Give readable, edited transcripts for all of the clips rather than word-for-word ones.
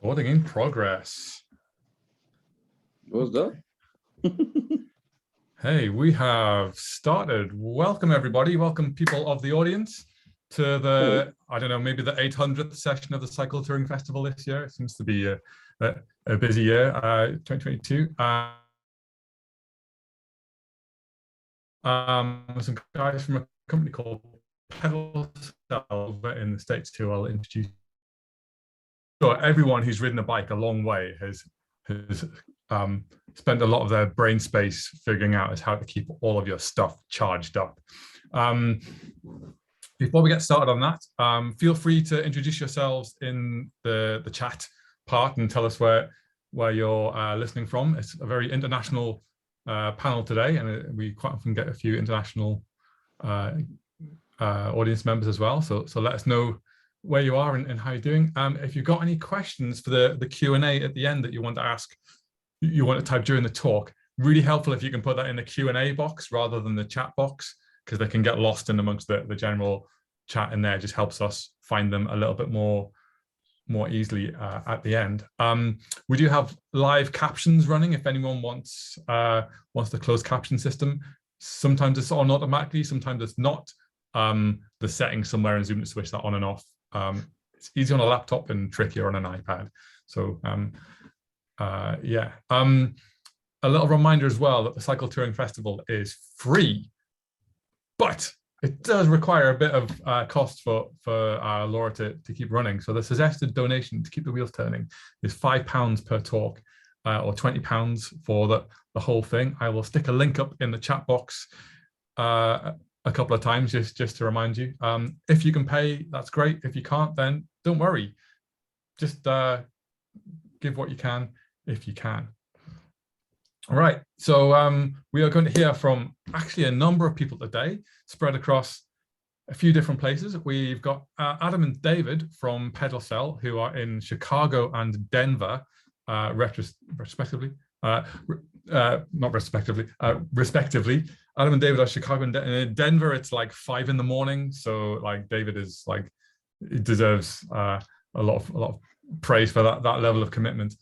Recording in progress. What's up? Hey, we have started. Welcome, everybody. Welcome, people of the audience, to the, I don't know, maybe the 800th session of the Cycle Touring Festival this year. It seems to be a busy year, 2022. Some guys from a company called PedalCell over in the States who I'll introduce. So everyone who's ridden a bike a long way has spent a lot of their brain space figuring out how to keep all of your stuff charged up. Before we get started on that, feel free to introduce yourselves in the chat part and tell us where you're listening from. It's a very international panel today, and we quite often get a few international audience members as well. So let us know where you are and how you're doing. If you've got any questions for the Q&A at the end that you want to ask, you want to type during the talk, really helpful if you can put that in the Q&A box rather than the chat box, because they can get lost in amongst the general chat in there. It just helps us find them a little bit more easily at the end. We do have live captions running if anyone wants the closed caption system. Sometimes it's on automatically, sometimes it's not. The settings somewhere in Zoom to switch that on and off. It's easy on a laptop and trickier on an iPad. So yeah. A little reminder as well that the Cycle Touring Festival is free, but it does require a bit of cost for Laura to keep running. So the suggested donation to keep the wheels turning is £5 per talk, or £20 for the whole thing. I will stick a link up in the chat box a couple of times just to remind you. If you can pay, that's great. If you can't, then don't worry. Just give what you can if you can. All right, so we are going to hear from actually a number of people today, spread across a few different places. We've got Adam and David from PedalCell, who are in Chicago and Denver, respectively. Respectively. Adam and David are Chicago and in Denver. It's like 5 in the morning, so like David is like, he deserves a lot of praise for that level of commitment.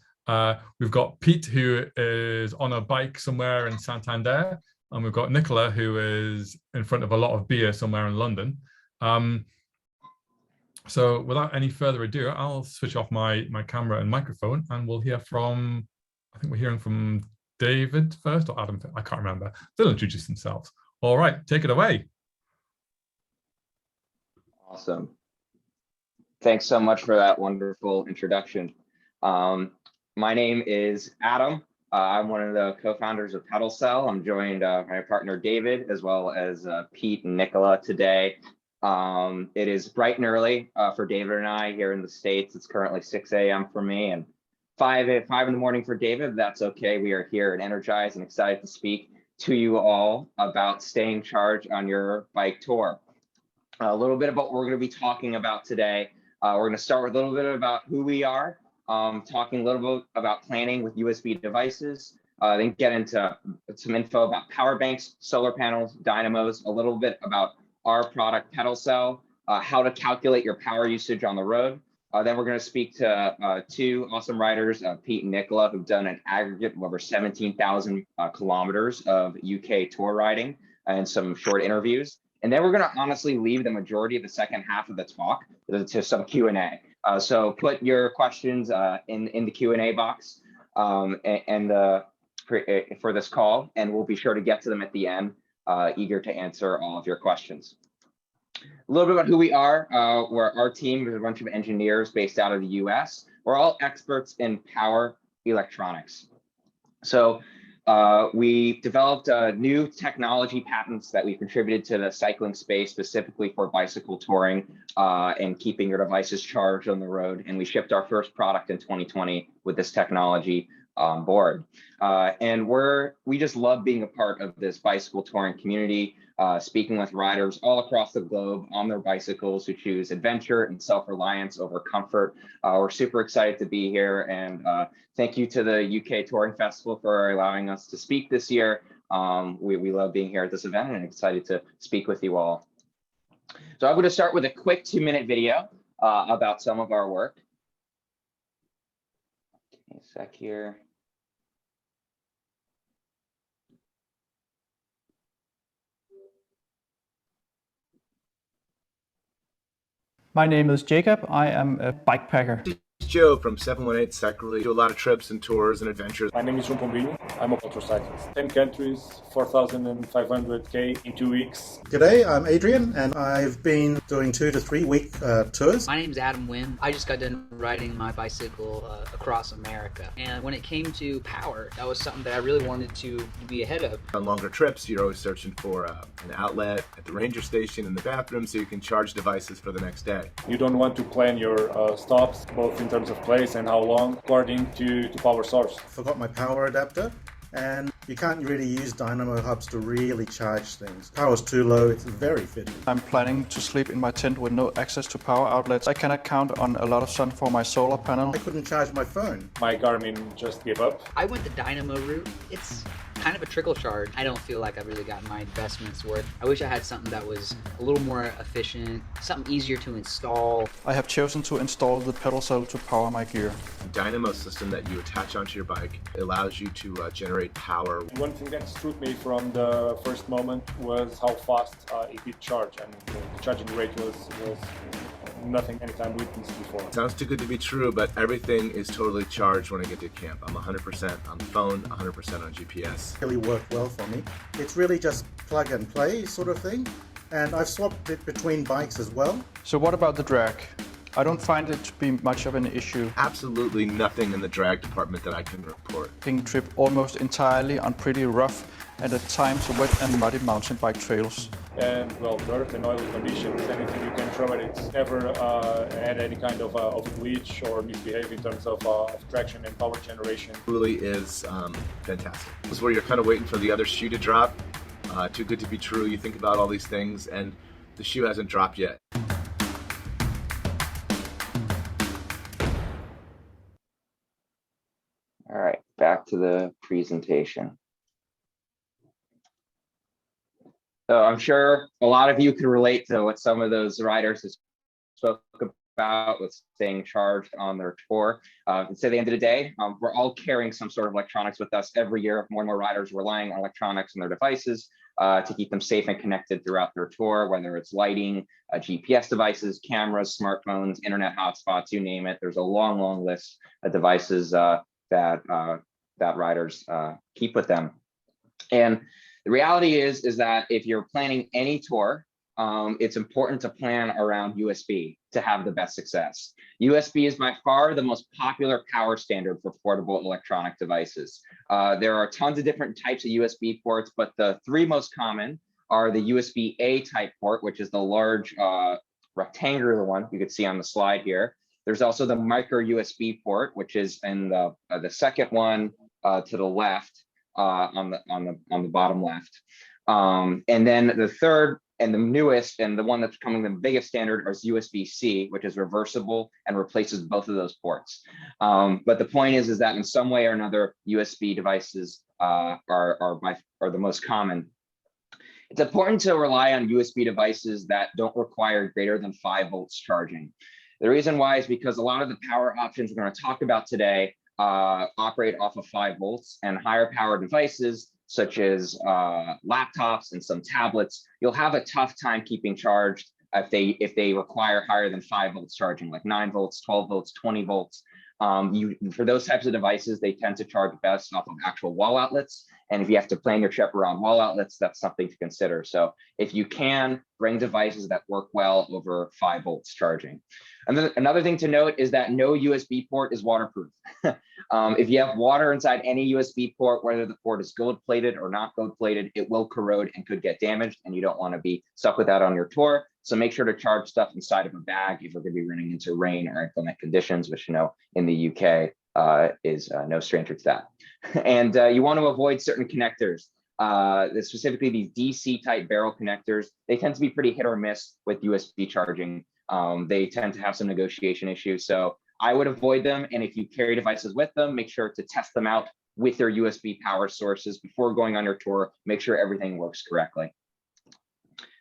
We've got Pete, who is on a bike somewhere in Santander, and we've got Nicola, who is in front of a lot of beer somewhere in London. So without any further ado, I'll switch off my camera and microphone, and we'll hear from, I think we're hearing from David first, or Adam, I can't remember. They'll introduce themselves. All right, take it away. Awesome. Thanks so much for that wonderful introduction. My name is Adam. I'm one of the co-founders of PedalCell. I'm joined by my partner David, as well as Pete and Nicola today. It is bright and early for David and I here in the States. It's currently 6 a.m. for me and 5 in the morning for David. That's okay. We are here and energized and excited to speak to you all about staying charged on your bike tour. A little bit about what we're going to be talking about today. We're going to start with a little bit about who we are, talking a little bit about planning with USB devices, then get into some info about power banks, solar panels, dynamos, a little bit about our product PedalCell, how to calculate your power usage on the road. Then we're going to speak to 2 awesome riders, Pete and Nicola, who've done an aggregate of over 17,000 kilometers of UK tour riding and some short interviews. And then we're going to honestly leave the majority of the second half of the talk to some Q&A. So put your questions in the Q&A box for this call, and we'll be sure to get to them at the end, eager to answer all of your questions. A little bit about who we are. Our team is a bunch of engineers based out of the US. We're all experts in power electronics. So we developed new technology patents that we contributed to the cycling space, specifically for bicycle touring and keeping your devices charged on the road. And we shipped our first product in 2020 with this technology on board. And we just love being a part of this bicycle touring community, speaking with riders all across the globe on their bicycles who choose adventure and self-reliance over comfort. We're super excited to be here, and thank you to the UK Touring Festival for allowing us to speak this year. We love being here at this event and excited to speak with you all. So I'm going to start with a quick 2-minute video about some of our work. A sec here. My name is Jacob. I am a bike packer. Joe from 718 Cyclists. Do a lot of trips and tours and adventures. My name is João Pombini. I'm a motorcyclist. 10 countries, 4,500K in 2 weeks. G'day, I'm Adrian, and I've been doing 2 to 3 week tours. My name's Adam Wynn. I just got done riding my bicycle across America. And when it came to power, that was something that I really wanted to be ahead of. On longer trips, you're always searching for an outlet at the ranger station in the bathroom so you can charge devices for the next day. You don't want to plan your stops, both in terms of place and how long, according to power source. Forgot my power adapter, and you can't really use dynamo hubs to really charge things. Power's too low, it's very fiddly. I'm planning to sleep in my tent with no access to power outlets. I cannot count on a lot of sun for my solar panel. I couldn't charge my phone. My Garmin just gave up. I went the Dynamo route. It's kind of a trickle charge. I don't feel like I've really gotten my investment's worth. I wish I had something that was a little more efficient, something easier to install. I have chosen to install the PedalCell to power my gear. The Dynamo system that you attach onto your bike allows you to generate power. One thing that struck me from the first moment was how fast it did charge, and the charging rate was nothing anytime witnessed before. Sounds too good to be true, but everything is totally charged when I get to camp. I'm 100% on the phone, 100% on GPS. Really worked well for me. It's really just plug and play sort of thing, and I've swapped it between bikes as well. So what about the drag? I don't find it to be much of an issue. Absolutely nothing in the drag department that I can report. Taking trip almost entirely on pretty rough and at times wet and muddy mountain bike trails. And well, dirt and oily conditions, anything you can throw at it, never had any kind of glitch or misbehave in terms of traction and power generation. It really is fantastic. This is where you're kind of waiting for the other shoe to drop. Too good to be true. You think about all these things and the shoe hasn't dropped yet. All right, back to the presentation. So I'm sure a lot of you can relate to what some of those riders have spoke about with staying charged on their tour. And so at the end of the day, we're all carrying some sort of electronics with us every year. More and more riders relying on electronics and their devices to keep them safe and connected throughout their tour, whether it's lighting, GPS devices, cameras, smartphones, internet hotspots, you name it. There's a long, long list of devices that riders keep with them. And the reality is that if you're planning any tour, it's important to plan around USB to have the best success. USB is by far the most popular power standard for portable electronic devices. There are tons of different types of USB ports, but the three most common are the USB-A type port, which is the large rectangular one you could see on the slide here. There's also the micro USB port, which is in the second one to the left on the bottom left. And then the third and the newest and the one that's becoming the biggest standard is USB-C, which is reversible and replaces both of those ports. But the point is that in some way or another, USB devices are the most common. It's important to rely on USB devices that don't require greater than 5 volts charging. The reason why is because a lot of the power options we're going to talk about today operate off of 5 volts, and higher power devices such as laptops and some tablets, you'll have a tough time keeping charged if they require higher than 5 volts charging, like 9 volts, 12 volts, 20 volts. For those types of devices, they tend to charge best off of actual wall outlets. And if you have to plan your trip around wall outlets, that's something to consider. So if you can, bring devices that work well over 5 volts charging. And then another thing to note is that no USB port is waterproof. If you have water inside any USB port, whether the port is gold plated or not gold plated, it will corrode and could get damaged, and you don't want to be stuck with that on your tour. So make sure to charge stuff inside of a bag if you're going to be running into rain or inclement conditions, which, you know, in the UK is no stranger to that. And you want to avoid certain connectors, specifically these DC type barrel connectors. They tend to be pretty hit or miss with USB charging. They tend to have some negotiation issues. So I would avoid them. And if you carry devices with them, make sure to test them out with their USB power sources before going on your tour. Make sure everything works correctly.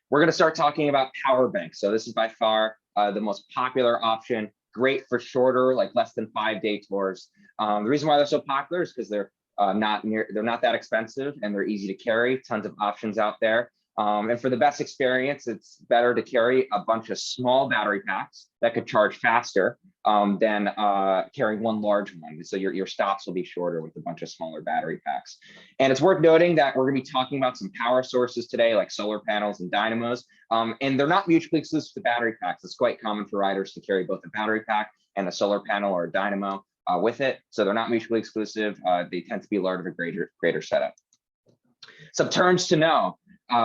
We're going to start talking about power banks. So this is by far the most popular option great for shorter, like less than 5-day tours. The reason why they're so popular is because they're not that expensive and they're easy to carry. Tons of options out there. And for the best experience, it's better to carry a bunch of small battery packs that could charge faster than carrying one large one. So your stops will be shorter with a bunch of smaller battery packs. And it's worth noting that we're going to be talking about some power sources today, like solar panels and dynamos. And they're not mutually exclusive to battery packs. It's quite common for riders to carry both a battery pack and a solar panel or a dynamo with it. So they're not mutually exclusive. They tend to be part of a greater setup. Some terms to know.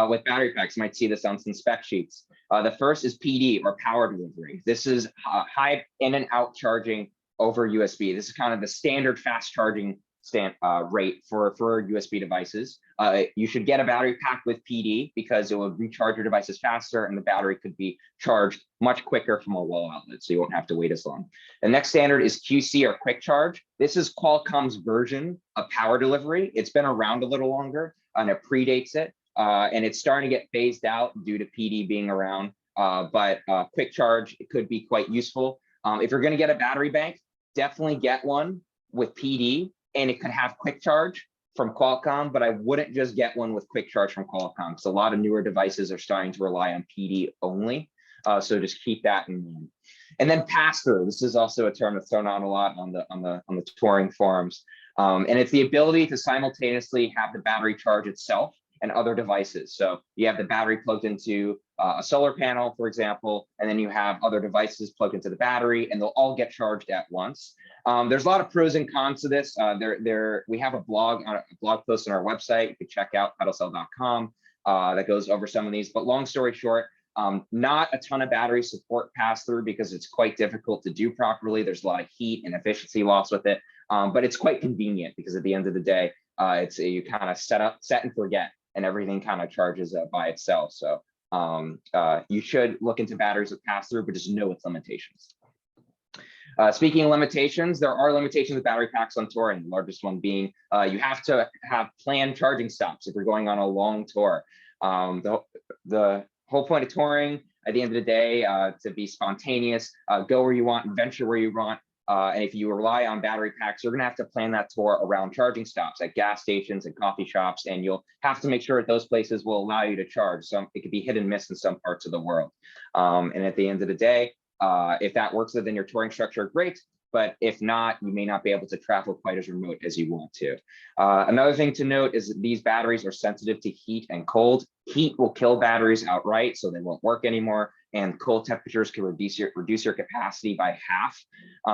With battery packs, you might see this on some spec sheets. The first is PD, or power delivery. This is high in and out charging over USB. This is kind of the standard fast charging rate for USB devices. You should get a battery pack with PD because it will recharge your devices faster and the battery could be charged much quicker from a wall outlet, so you won't have to wait as long. The next standard is QC, or quick charge. This is Qualcomm's version of power delivery. It's been around a little longer and it predates it. And it's starting to get phased out due to PD being around, but quick charge, it could be quite useful. If you're going to get a battery bank, definitely get one with PD, and it could have quick charge from Qualcomm, but I wouldn't just get one with quick charge from Qualcomm, because a lot of newer devices are starting to rely on PD only. So just keep that in mind. And then pass-through. This is also a term that's thrown out a lot on the touring forums. And it's the ability to simultaneously have the battery charge itself and other devices. So you have the battery plugged into a solar panel, for example, and then you have other devices plugged into the battery, and they'll all get charged at once. There's a lot of pros and cons to this. We have a blog post on our website. You can check out pedalcell.com that goes over some of these. But long story short, not a ton of battery support pass through because it's quite difficult to do properly. There's a lot of heat and efficiency loss with it, but it's quite convenient because at the end of the day, you kind of set and forget, and everything kind of charges by itself. So you should look into batteries with pass-through, but just know its limitations. Speaking of limitations, there are limitations with battery packs on touring, the largest one being you have to have planned charging stops if you're going on a long tour. The whole point of touring at the end of the day, to be spontaneous, go where you want, venture where you want. And if you rely on battery packs, you're going to have to plan that tour around charging stops at gas stations and coffee shops, and you'll have to make sure that those places will allow you to charge. It could be hit and miss in some parts of the world. And at the end of the day, if that works within your touring structure, great. But if not, you may not be able to travel quite as remote as you want to. Another thing to note is that these batteries are sensitive to heat and cold. Heat will kill batteries outright, so they won't work anymore. And cold temperatures can reduce your capacity by half.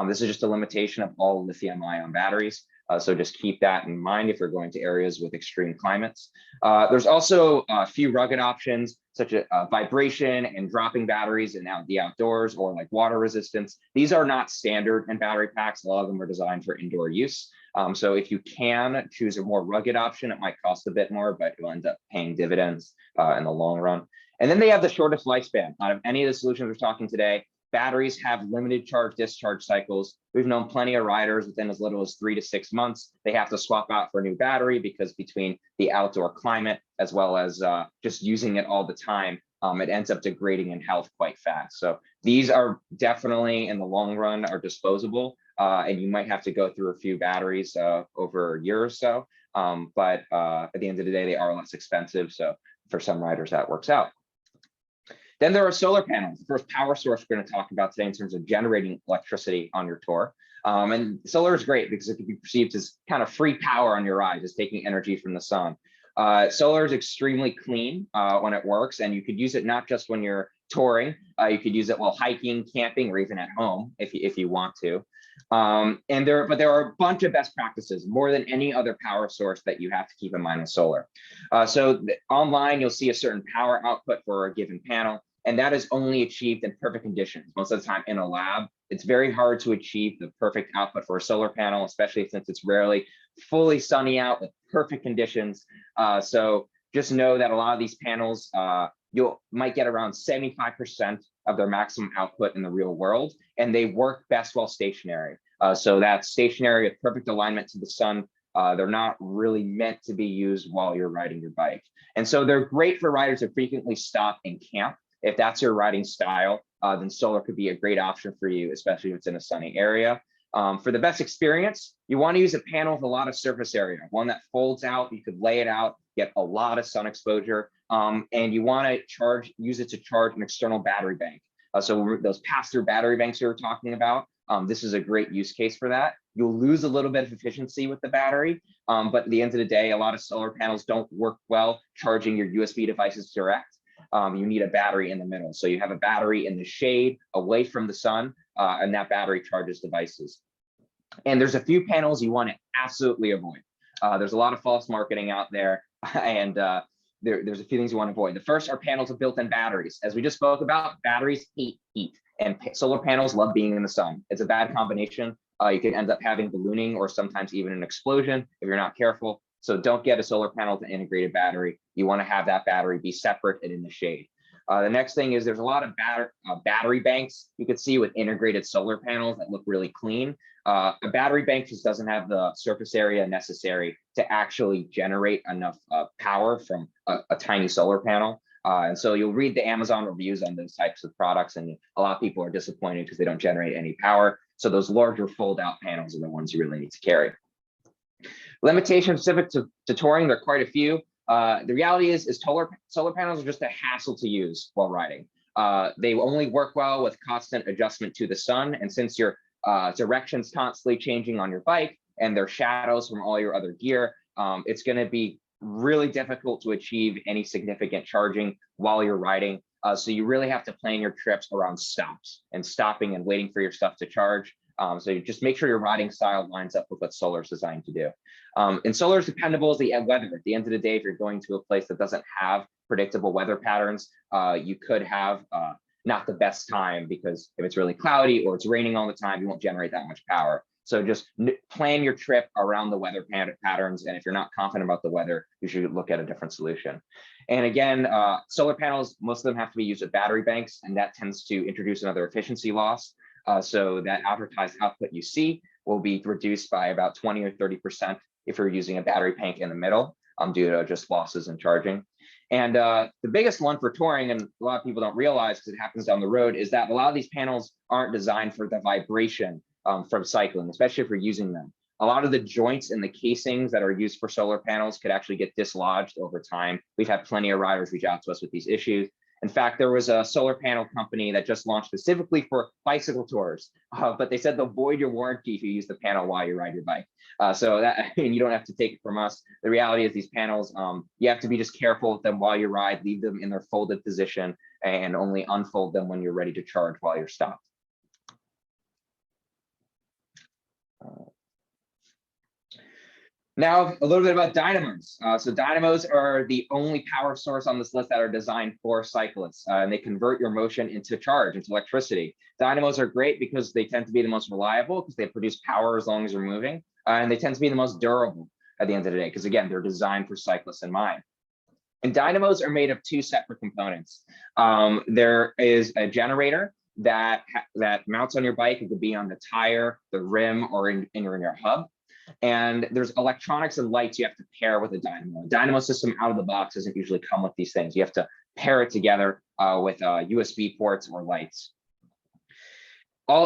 This is just a limitation of all lithium-ion batteries. So just keep that in mind if you're going to areas with extreme climates. There's also a few rugged options, such as vibration and dropping batteries in the outdoors, or like water resistance. These are not standard in battery packs. A lot of them are designed for indoor use. So if you can choose a more rugged option, it might cost a bit more, but you'll end up paying dividends in the long run. And then they have the shortest lifespan. Out of any of the solutions we're talking today, batteries have limited charge discharge cycles. We've known plenty of riders within as little as 3 to 6 months, they have to swap out for a new battery because between the outdoor climate as well as just using it all the time, it ends up degrading in health quite fast. So these are definitely in the long run are disposable, and you might have to go through a few batteries over a year or so. But at the end of the day, they are less expensive. So for some riders, that works out. Then there are solar panels, the first power source we're going to talk about today in terms of generating electricity on your tour. And solar is great because it can be perceived as kind of free power on your ride, just taking energy from the sun. Solar is extremely clean when it works, and you could use it not just when you're touring. You could use it while hiking, camping, or even at home if you want to. But there are a bunch of best practices, more than any other power source that you have to keep in mind with solar. Online, you'll see a certain power output for a given panel, and that is only achieved in perfect conditions. Most of the time in a lab, it's very hard to achieve the perfect output for a solar panel, especially since it's rarely fully sunny out with perfect conditions. So just know that a lot of these panels, you might get around 75% of their maximum output in the real world, and they work best while stationary. So that's stationary with perfect alignment to the sun. They're not really meant to be used while you're riding your bike. And so they're great for riders who frequently stop and camp. If that's your riding style, then solar could be a great option for you, especially if it's in a sunny area. For the best experience, you want to use a panel with a lot of surface area, one that folds out. You could lay it out, get a lot of sun exposure, and you want to use it to charge an external battery bank. So those pass-through battery banks we were talking about, this is a great use case for that. You'll lose a little bit of efficiency with the battery, but at the end of the day, a lot of solar panels don't work well charging your USB devices direct. You need a battery in the middle. So you have a battery in the shade away from the sun, and that battery charges devices. And there's a few panels you want to absolutely avoid. There's a lot of false marketing out there, and there's a few things you want to avoid. The first are panels with built-in batteries. As we just spoke about, batteries hate heat, and solar panels love being in the sun. It's a bad combination. You can end up having ballooning or sometimes even an explosion if you're not careful. So don't get a solar panel with an integrated battery. You want to have that battery be separate and in the shade. The next thing is there's a lot of battery banks you could see with integrated solar panels that look really clean. A battery bank just doesn't have the surface area necessary to actually generate enough power from a tiny solar panel. And so you'll read the Amazon reviews on those types of products, and a lot of people are disappointed because they don't generate any power. So those larger fold-out panels are the ones you really need to carry. Limitations specific to touring, there are quite a few. The reality is solar panels are just a hassle to use while riding. They only work well with constant adjustment to the sun. And since your direction's constantly changing on your bike and their shadows from all your other gear, it's going to be really difficult to achieve any significant charging while you're riding. So you really have to plan your trips around stops and stopping and waiting for your stuff to charge. So you just make sure your riding style lines up with what solar is designed to do. And solar is dependable as the weather. At the end of the day, if you're going to a place that doesn't have predictable weather patterns, you could have not the best time, because if it's really cloudy or it's raining all the time, you won't generate that much power. So just plan your trip around the weather patterns. And if you're not confident about the weather, you should look at a different solution. And again, solar panels, most of them have to be used with battery banks, and that tends to introduce another efficiency loss. So that advertised output you see will be reduced by about 20 or 30% if you're using a battery bank in the middle, due to just losses in charging. And the biggest one for touring, and a lot of people don't realize because it happens down the road, is that a lot of these panels aren't designed for the vibration from cycling, especially if you're using them. A lot of the joints in the casings that are used for solar panels could actually get dislodged over time. We've had plenty of riders reach out to us with these issues. In fact, there was a solar panel company that just launched specifically for bicycle tours, but they said they'll void your warranty if you use the panel while you ride your bike. So that, I mean, you don't have to take it from us. The reality is these panels, you have to be just careful with them while you ride, leave them in their folded position, and only unfold them when you're ready to charge while you're stopped. Now, a little bit about dynamos. So dynamos are the only power source on this list that are designed for cyclists, and they convert your motion into charge, into electricity. Dynamos are great because they tend to be the most reliable because they produce power as long as you're moving, and they tend to be the most durable at the end of the day because, again, they're designed for cyclists in mind. And dynamos are made of two separate components. There is a generator that mounts on your bike. It could be on the tire, the rim, or in your hub. And there's electronics and lights you have to pair with a dynamo. A dynamo system out of the box doesn't usually come with these things. You have to pair it together with USB ports or lights.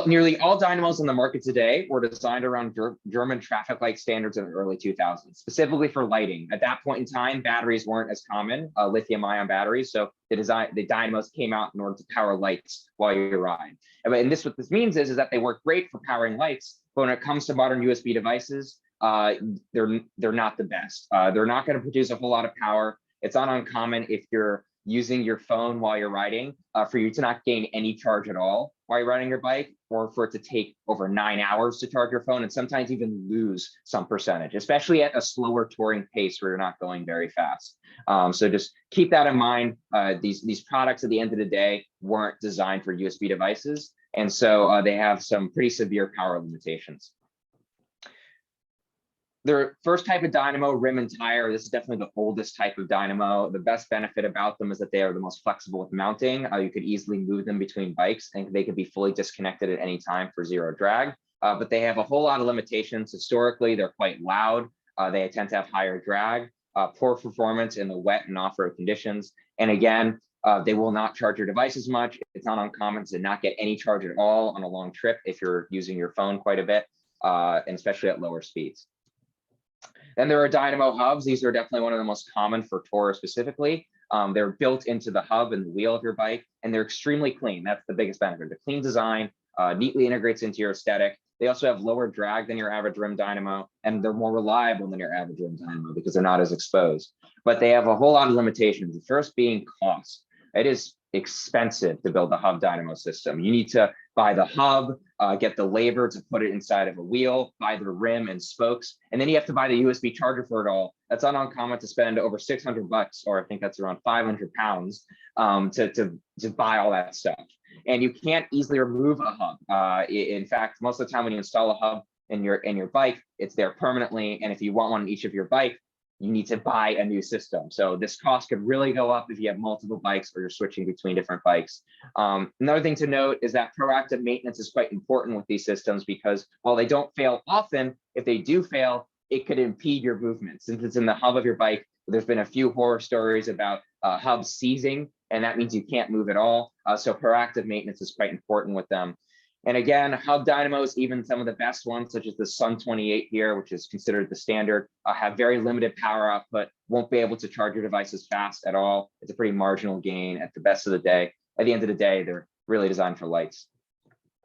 Nearly all dynamos on the market today were designed around German traffic light standards in the early 2000s, specifically for lighting. At that point in time, batteries weren't as common, lithium-ion batteries, so the dynamos came out in order to power lights while you ride. And what this means is that they work great for powering lights, but when it comes to modern USB devices, they're not the best. They're not going to produce a whole lot of power. It's not uncommon if you're using your phone while you're riding for you to not gain any charge at all while you're riding your bike, or for it to take over 9 hours to charge your phone and sometimes even lose some percentage, especially at a slower touring pace where you're not going very fast. So just keep that in mind. These products at the end of the day weren't designed for USB devices. And so they have some pretty severe power limitations. Their first type of dynamo, rim and tire, this is definitely the oldest type of dynamo. The best benefit about them is that they are the most flexible with mounting. You could easily move them between bikes, and they could be fully disconnected at any time for zero drag. But they have a whole lot of limitations. Historically, they're quite loud. They tend to have higher drag, poor performance in the wet and off-road conditions. And again, They will not charge your device as much. It's not uncommon to not get any charge at all on a long trip if you're using your phone quite a bit, and especially at lower speeds. Then there are Dynamo hubs. These are definitely one of the most common for tourists specifically. They're built into the hub and the wheel of your bike, and they're extremely clean. That's the biggest benefit. The clean design neatly integrates into your aesthetic. They also have lower drag than your average rim dynamo, and they're more reliable than your average rim dynamo because they're not as exposed. But they have a whole lot of limitations. The first being cost. It is expensive to build a hub dynamo system. You need to buy the hub, get the labor to put it inside of a wheel, buy the rim and spokes, and then you have to buy the USB charger for it all. That's not uncommon to spend over 600 bucks, or I think that's around 500 pounds to buy all that stuff. And you can't easily remove a hub. In fact, most of the time when you install a hub in your bike, it's there permanently. And if you want one in each of your bike, you need to buy a new system. So this cost could really go up if you have multiple bikes or you're switching between different bikes. Another thing to note is that proactive maintenance is quite important with these systems, because while they don't fail often, if they do fail, it could impede your movement. Since it's in the hub of your bike, there's been a few horror stories about hubs seizing, and that means you can't move at all. So proactive maintenance is quite important with them. And again, hub dynamos, even some of the best ones, such as the Sun 28 here, which is considered the standard, have very limited power output, won't be able to charge your devices fast at all. It's a pretty marginal gain at the best of the day. At the end of the day, they're really designed for lights.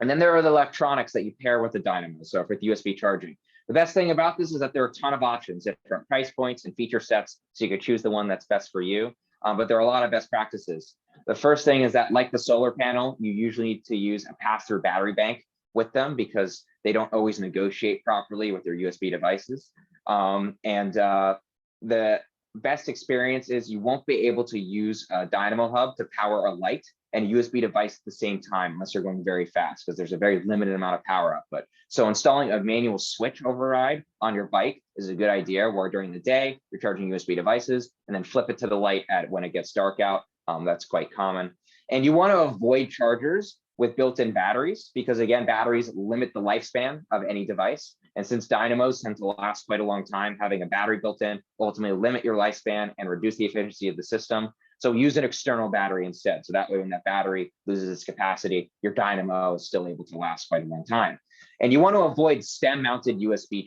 And then there are the electronics that you pair with the dynamo, so with USB charging. The best thing about this is that there are a ton of options, different price points and feature sets, so you could choose the one that's best for you. But there are a lot of best practices. The first thing is that, like the solar panel, you usually need to use a pass-through battery bank with them because they don't always negotiate properly with their USB devices. The best experience is you won't be able to use a Dynamo hub to power a light and a USB device at the same time unless you're going very fast, because there's a very limited amount of power output. So installing a manual switch override on your bike is a good idea, where during the day you're charging USB devices and then flip it to the light when it gets dark out. That's quite common. And you want to avoid chargers with built-in batteries, because again, batteries limit the lifespan of any device. And since dynamos tend to last quite a long time, having a battery built in will ultimately limit your lifespan and reduce the efficiency of the system. So use an external battery instead. So that way, when that battery loses its capacity, your dynamo is still able to last quite a long time. And you want to avoid stem-mounted USB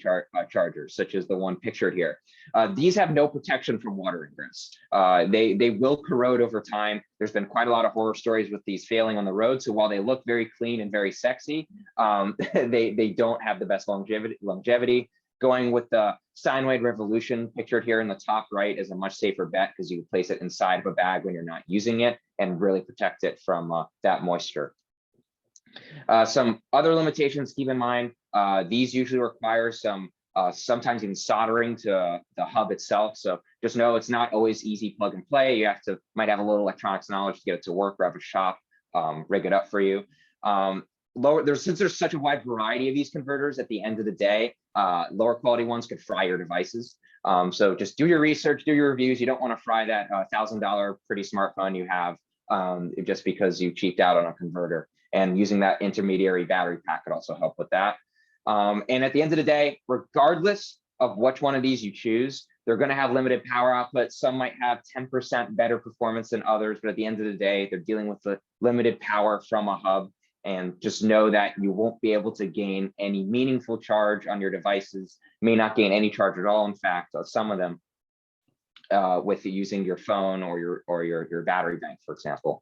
chargers, such as the one pictured here. These have no protection from water ingress. They will corrode over time. There's been quite a lot of horror stories with these failing on the road. So while they look very clean and very sexy, they don't have the best longevity. Going with the Steinway Revolution pictured here in the top right is a much safer bet, because you can place it inside of a bag when you're not using it and really protect it from that moisture. Some other limitations, keep in mind, these usually require sometimes even soldering to the hub itself. So just know it's not always easy plug and play. You might have a little electronics knowledge to get it to work, or have a shop rig it up for you. Since there's such a wide variety of these converters, at the end of the day, lower quality ones could fry your devices. So just do your research, do your reviews. You don't want to fry that $1,000 pretty smartphone you have just because you cheaped out on a converter. And using that intermediary battery pack could also help with that. And at the end of the day, regardless of which one of these you choose, they're going to have limited power output. Some might have 10% better performance than others, but at the end of the day, they're dealing with the limited power from a hub. And just know that you won't be able to gain any meaningful charge on your devices. You may not gain any charge at all. In fact, some of them with using your phone or your battery bank, for example.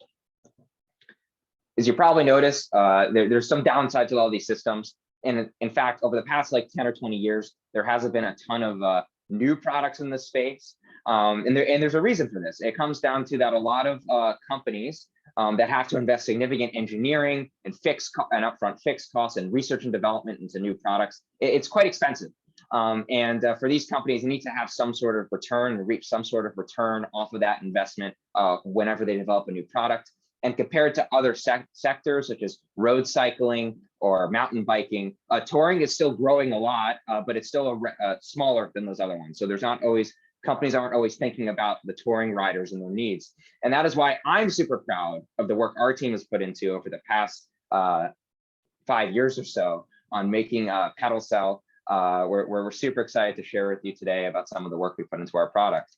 As you probably noticed, there's some downside to all these systems. And in fact, over the past like 10 or 20 years, there hasn't been a ton of new products in this space. And there's a reason for this. It comes down to that a lot of companies that have to invest significant engineering and upfront fixed costs and research and development into new products. It's quite expensive. For these companies, they need to have some sort of return and reach some sort of return off of that investment whenever they develop a new product. And compared to other sectors, such as road cycling or mountain biking, touring is still growing a lot, but it's still smaller than those other ones. So companies aren't always thinking about the touring riders and their needs. And that is why I'm super proud of the work our team has put into over the past 5 years or so on making PedalCell, where we're super excited to share with you today about some of the work we put into our product.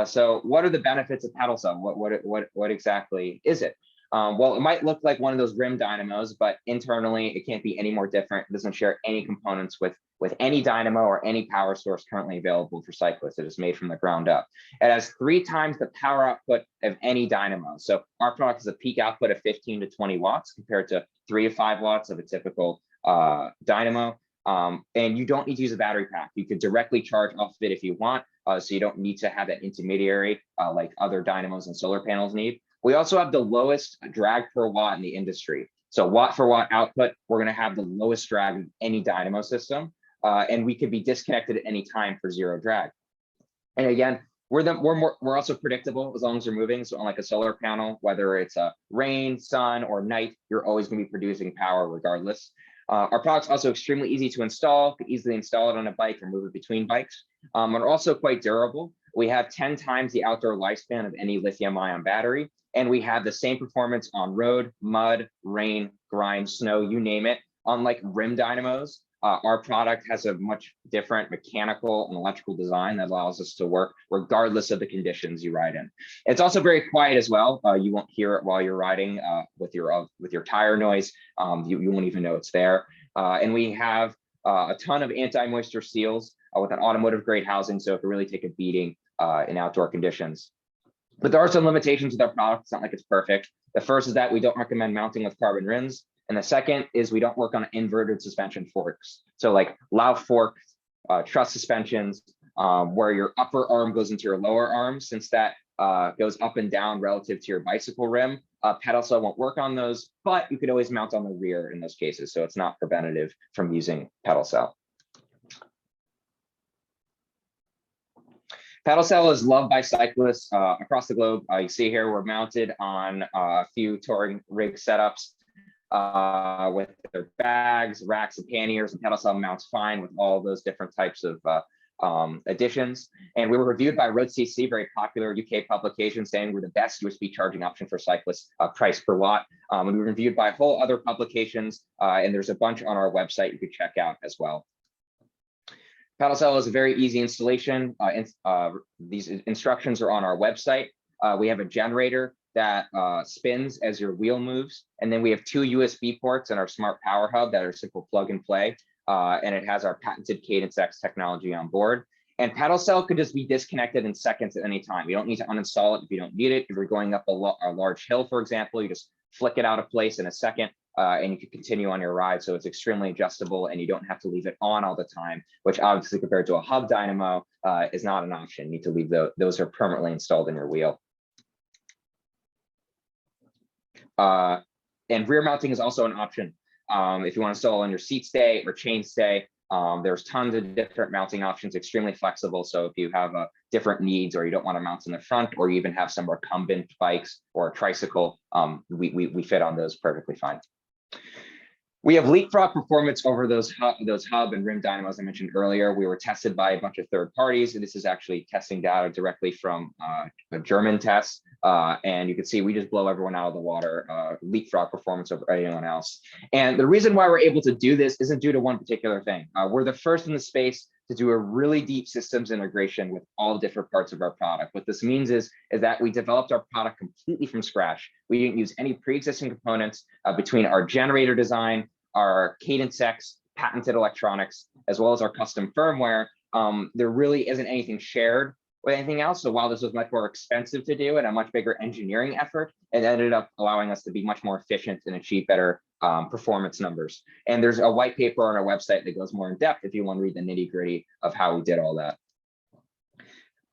So what are the benefits of PedalCell? What exactly is it? Well, it might look like one of those rim dynamos, but internally it can't be any more different. It doesn't share any components with any dynamo or any power source currently available for cyclists. It is made from the ground up. It has 3 times the power output of any dynamo. So our product has a peak output of 15 to 20 watts compared to 3 to 5 watts of a typical dynamo. And you don't need to use a battery pack. You could directly charge off of it if you want. So you don't need to have that intermediary like other dynamos and solar panels need. We also have the lowest drag per watt in the industry. So watt for watt output, we're going to have the lowest drag of any dynamo system. And we could be disconnected at any time for 0 drag. And again, we're also predictable as long as you're moving. So unlike a solar panel, whether it's rain, sun, or night, you're always going to be producing power regardless. Our product's also extremely easy to install. You can easily install it on a bike or move it between bikes. And also quite durable. We have 10 times the outdoor lifespan of any lithium-ion battery. And we have the same performance on road, mud, rain, grime, snow, you name it. Unlike rim dynamos, our product has a much different mechanical and electrical design that allows us to work regardless of the conditions you ride in. It's also very quiet as well. You won't hear it while you're riding with your tire noise. You won't even know it's there. And we have a ton of anti-moisture seals with an automotive grade housing, so it can really take a beating in outdoor conditions. But there are some limitations with our product. It's not like it's perfect. The first is that we don't recommend mounting with carbon rims. And the second is we don't work on inverted suspension forks. So like loud fork truss suspensions, where your upper arm goes into your lower arm, since that goes up and down relative to your bicycle rim. PedalCell won't work on those, but you could always mount on the rear in those cases. So it's not preventative from using PedalCell. PedalCell is loved by cyclists across the globe. You see here, we're mounted on a few touring rig setups with their bags, racks, and panniers, and PedalCell mounts fine with all those different types of additions. And we were reviewed by Road CC, very popular UK publication, saying we're the best USB charging option for cyclists, price per watt. And we were reviewed by whole other publications, and there's a bunch on our website you could check out as well. PedalCell is a very easy installation. These instructions are on our website. We have a generator that spins as your wheel moves. And then we have 2 USB ports in our smart power hub that are simple plug and play. And it has our patented Cadence X technology on board. And PedalCell could just be disconnected in seconds at any time. You don't need to uninstall it if you don't need it. If you're going up a large hill, for example, you just flick it out of place in a second. And you can continue on your ride. So it's extremely adjustable and you don't have to leave it on all the time, which obviously compared to a hub dynamo is not an option. You need to leave those are permanently installed in your wheel. And rear mounting is also an option. If you want to install on your seat stay or chain stay, there's tons of different mounting options, extremely flexible. So if you have different needs or you don't want to mount in the front, or you even have some recumbent bikes or a tricycle, we fit on those perfectly fine. We have leapfrog performance over those hub and rim dynamos I mentioned earlier. We were tested by a bunch of third parties, and this is actually testing data directly from a German test. And you can see we just blow everyone out of the water, leapfrog performance over anyone else. And the reason why we're able to do this isn't due to one particular thing. We're the first in the space to do a really deep systems integration with all different parts of our product. What this means is that we developed our product completely from scratch. We didn't use any pre-existing components between our generator design, our Cadence X patented electronics, as well as our custom firmware. There really isn't anything shared with anything else. So while this was much more expensive to do and a much bigger engineering effort, it ended up allowing us to be much more efficient and achieve better performance numbers. And there's a white paper on our website that goes more in depth if you want to read the nitty gritty of how we did all that.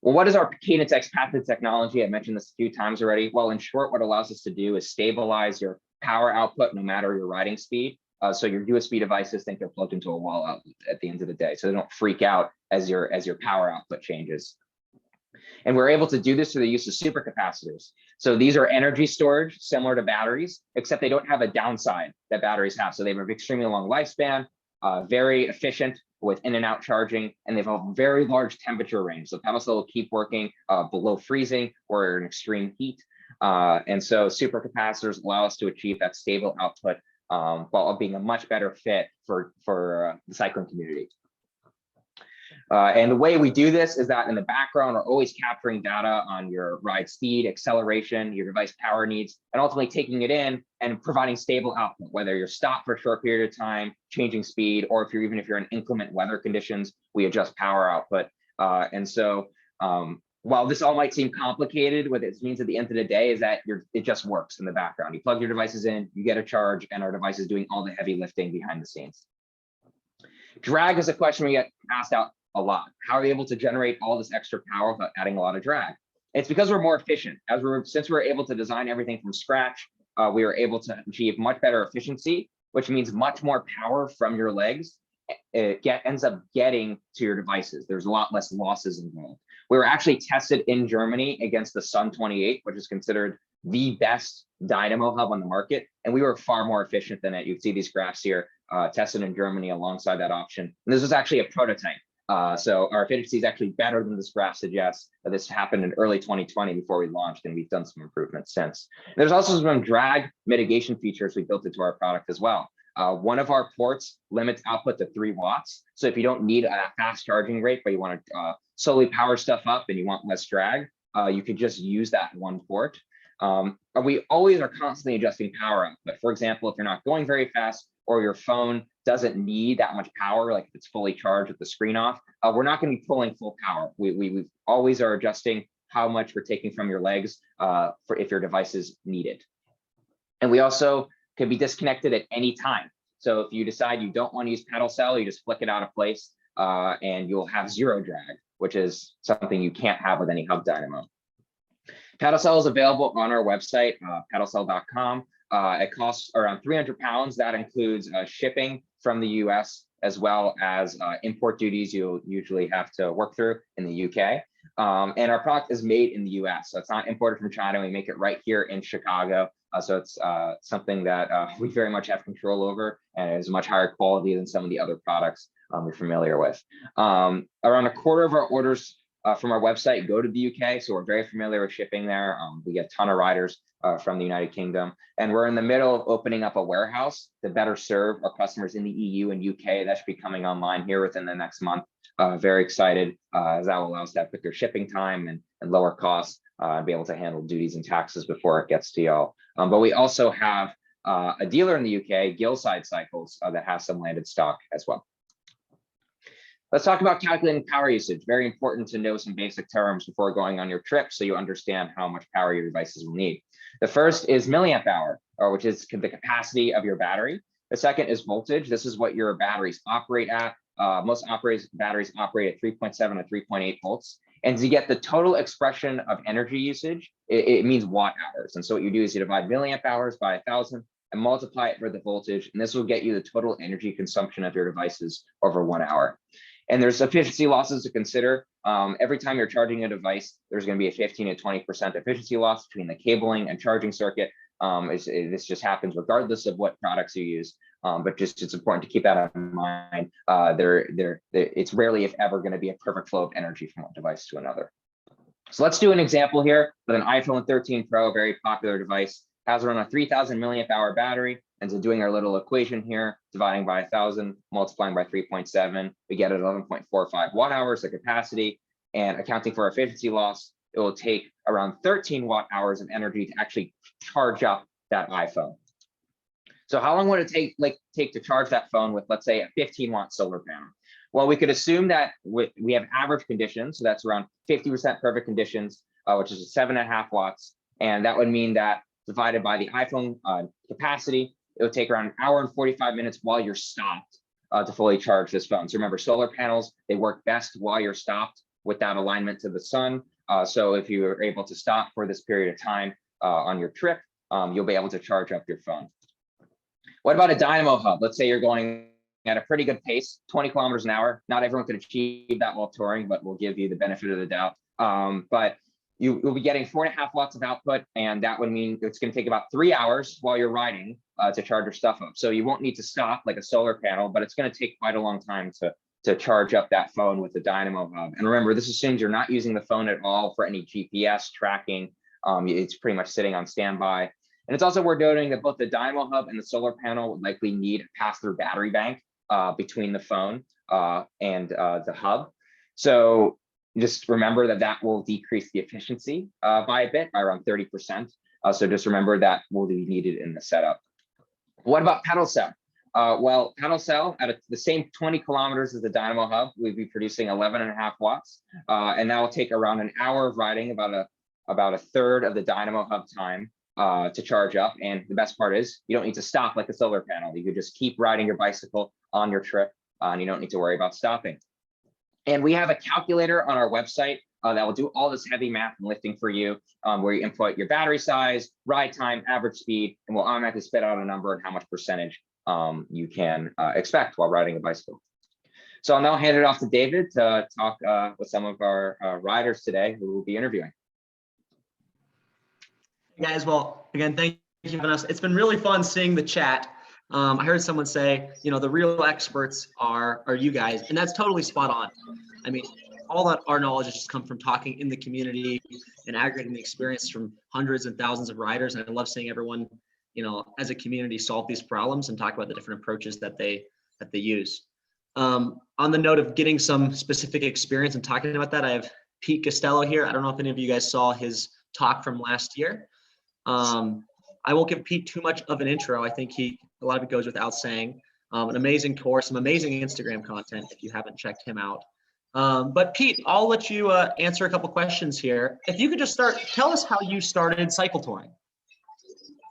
Well, what is our Cadence X patented technology? I mentioned this a few times already. Well, in short, what it allows us to do is stabilize your power output no matter your riding speed. So your USB devices think they're plugged into a wall outlet at the end of the day, so they don't freak out as your power output changes. And we're able to do this through the use of supercapacitors. So these are energy storage similar to batteries, except they don't have a downside that batteries have. So they have an extremely long lifespan, very efficient with in and out charging, and they have a very large temperature range. So PedalCell will keep working below freezing or in extreme heat. And so supercapacitors allow us to achieve that stable output while being a much better fit for the cycling community. And the way we do this is that in the background, we're always capturing data on your ride speed, acceleration, your device power needs, and ultimately taking it in and providing stable output, whether you're stopped for a short period of time, changing speed, or even if you're in inclement weather conditions, we adjust power output. While this all might seem complicated, what it means at the end of the day is that it just works in the background. You plug your devices in, you get a charge, and our device is doing all the heavy lifting behind the scenes. Drag is a question we get asked out a lot. How are we able to generate all this extra power without adding a lot of drag? It's because we're more efficient. Since we're able to design everything from scratch, we are able to achieve much better efficiency, which means much more power from your legs. It ends up getting to your devices. There's a lot less losses involved. We were actually tested in Germany against the Sun 28, which is considered the best dynamo hub on the market, and we were far more efficient than it. You can see these graphs here, tested in Germany alongside that option. And this was actually a prototype. So our efficiency is actually better than this graph suggests. This happened in early 2020 before we launched, and we've done some improvements since. There's also some drag mitigation features we built into our product as well. One of our ports limits output to 3 watts. So if you don't need a fast charging rate, but you want to slowly power stuff up and you want less drag, you could just use that one port. We always are constantly adjusting power output. For example, if you're not going very fast or your phone doesn't need that much power, like if it's fully charged with the screen off, we're not going to be pulling full power. We always are adjusting how much we're taking from your legs for if your devices need it. And we also can be disconnected at any time. So if you decide you don't want to use PedalCell, you just flick it out of place and you'll have 0 drag, which is something you can't have with any hub dynamo. PedalCell is available on our website, pedalcell.com. It costs around 300 pounds. That includes shipping from the US as well as import duties you'll usually have to work through in the UK. And our product is made in the US. So it's not imported from China. We make it right here in Chicago. So it's something that we very much have control over, and is much higher quality than some of the other products we're familiar with. Around a quarter of our orders from our website go to the UK, so we're very familiar with shipping there. We get a ton of riders from the United Kingdom, and we're in the middle of opening up a warehouse to better serve our customers in the EU and UK. That should be coming online here within the next month. Very excited, as that will allow us to have quicker shipping time and lower costs, and be able to handle duties and taxes before it gets to y'all. But we also have a dealer in the UK, Gillside Cycles, that has some landed stock as well. Let's talk about calculating power usage. Very important to know some basic terms before going on your trip so you understand how much power your devices will need. The first is milliamp hour, which is the capacity of your battery. The second is voltage. This is what your batteries operate at. Most batteries operate at 3.7 to 3.8 volts. And to get the total expression of energy usage, it means watt hours. And so what you do is you divide milliamp hours by 1,000 and multiply it for the voltage. And this will get you the total energy consumption of your devices over 1 hour. And there's efficiency losses to consider. Every time you're charging a device, there's going to be a 15 to 20% efficiency loss between the cabling and charging circuit. This just happens regardless of what products you use. But it's important to keep that in mind. It's rarely, if ever, going to be a perfect flow of energy from one device to another. So let's do an example here with an iPhone 13 Pro, a very popular device, has around a 3,000 milliamp hour battery. And so doing our little equation here, dividing by 1,000, multiplying by 3.7, we get 11.45 watt hours of capacity. And accounting for efficiency loss, it will take around 13 watt hours of energy to actually charge up that iPhone. So how long would it take to charge that phone with, let's say, a 15-watt solar panel? Well, we could assume that we have average conditions, so that's around 50% perfect conditions, which is 7.5 watts. And that would mean that divided by the iPhone capacity, it would take around 1 hour and 45 minutes while you're stopped to fully charge this phone. So remember, solar panels, they work best while you're stopped with that alignment to the sun. So if you are able to stop for this period of time on your trip, you'll be able to charge up your phone. What about a dynamo hub? Let's say you're going at a pretty good pace, 20 kilometers an hour. Not everyone can achieve that while touring, but we'll give you the benefit of the doubt. But you'll be getting 4.5 watts of output, and that would mean it's going to take about 3 hours while you're riding to charge your stuff up. So you won't need to stop like a solar panel, but it's going to take quite a long time to charge up that phone with the dynamo hub. And remember, this assumes you're not using the phone at all for any GPS tracking. It's pretty much sitting on standby. And it's also worth noting that both the dynamo hub and the solar panel would likely need a pass-through battery bank between the phone and the hub. So just remember that that will decrease the efficiency by a bit, by around 30%. So just remember that will be needed in the setup. What about PedalCell? Well, PedalCell at the same 20 kilometers as the Dynamo hub, we'd be producing 11.5 watts, and that will take around an hour of riding, about a third of the Dynamo hub time to charge up. And the best part is you don't need to stop like a solar panel. You could just keep riding your bicycle on your trip, and you don't need to worry about stopping. And we have a calculator on our website that will do all this heavy math and lifting for you, where you input your battery size, ride time, average speed, and will automatically spit out a number and how much percentage you can expect while riding a bicycle. So I'll now hand it off to David to talk with some of our riders today who will be interviewing. Hey guys, well, again, thank you for having us. It's been really fun seeing the chat. I heard someone say, you know, the real experts are you guys, and that's totally spot on. I mean, all that our knowledge has just come from talking in the community and aggregating the experience from hundreds and thousands of riders. And I love seeing everyone, you know, as a community solve these problems and talk about the different approaches that they use. On the note of getting some specific experience and talking about that, I have Pete Gostellow here. I don't know if any of you guys saw his talk from last year. I won't give Pete too much of an intro. I think a lot of it goes without saying. An amazing course, some amazing Instagram content if you haven't checked him out. But Pete, I'll let you answer a couple questions here. If you could just tell us how you started cycle touring.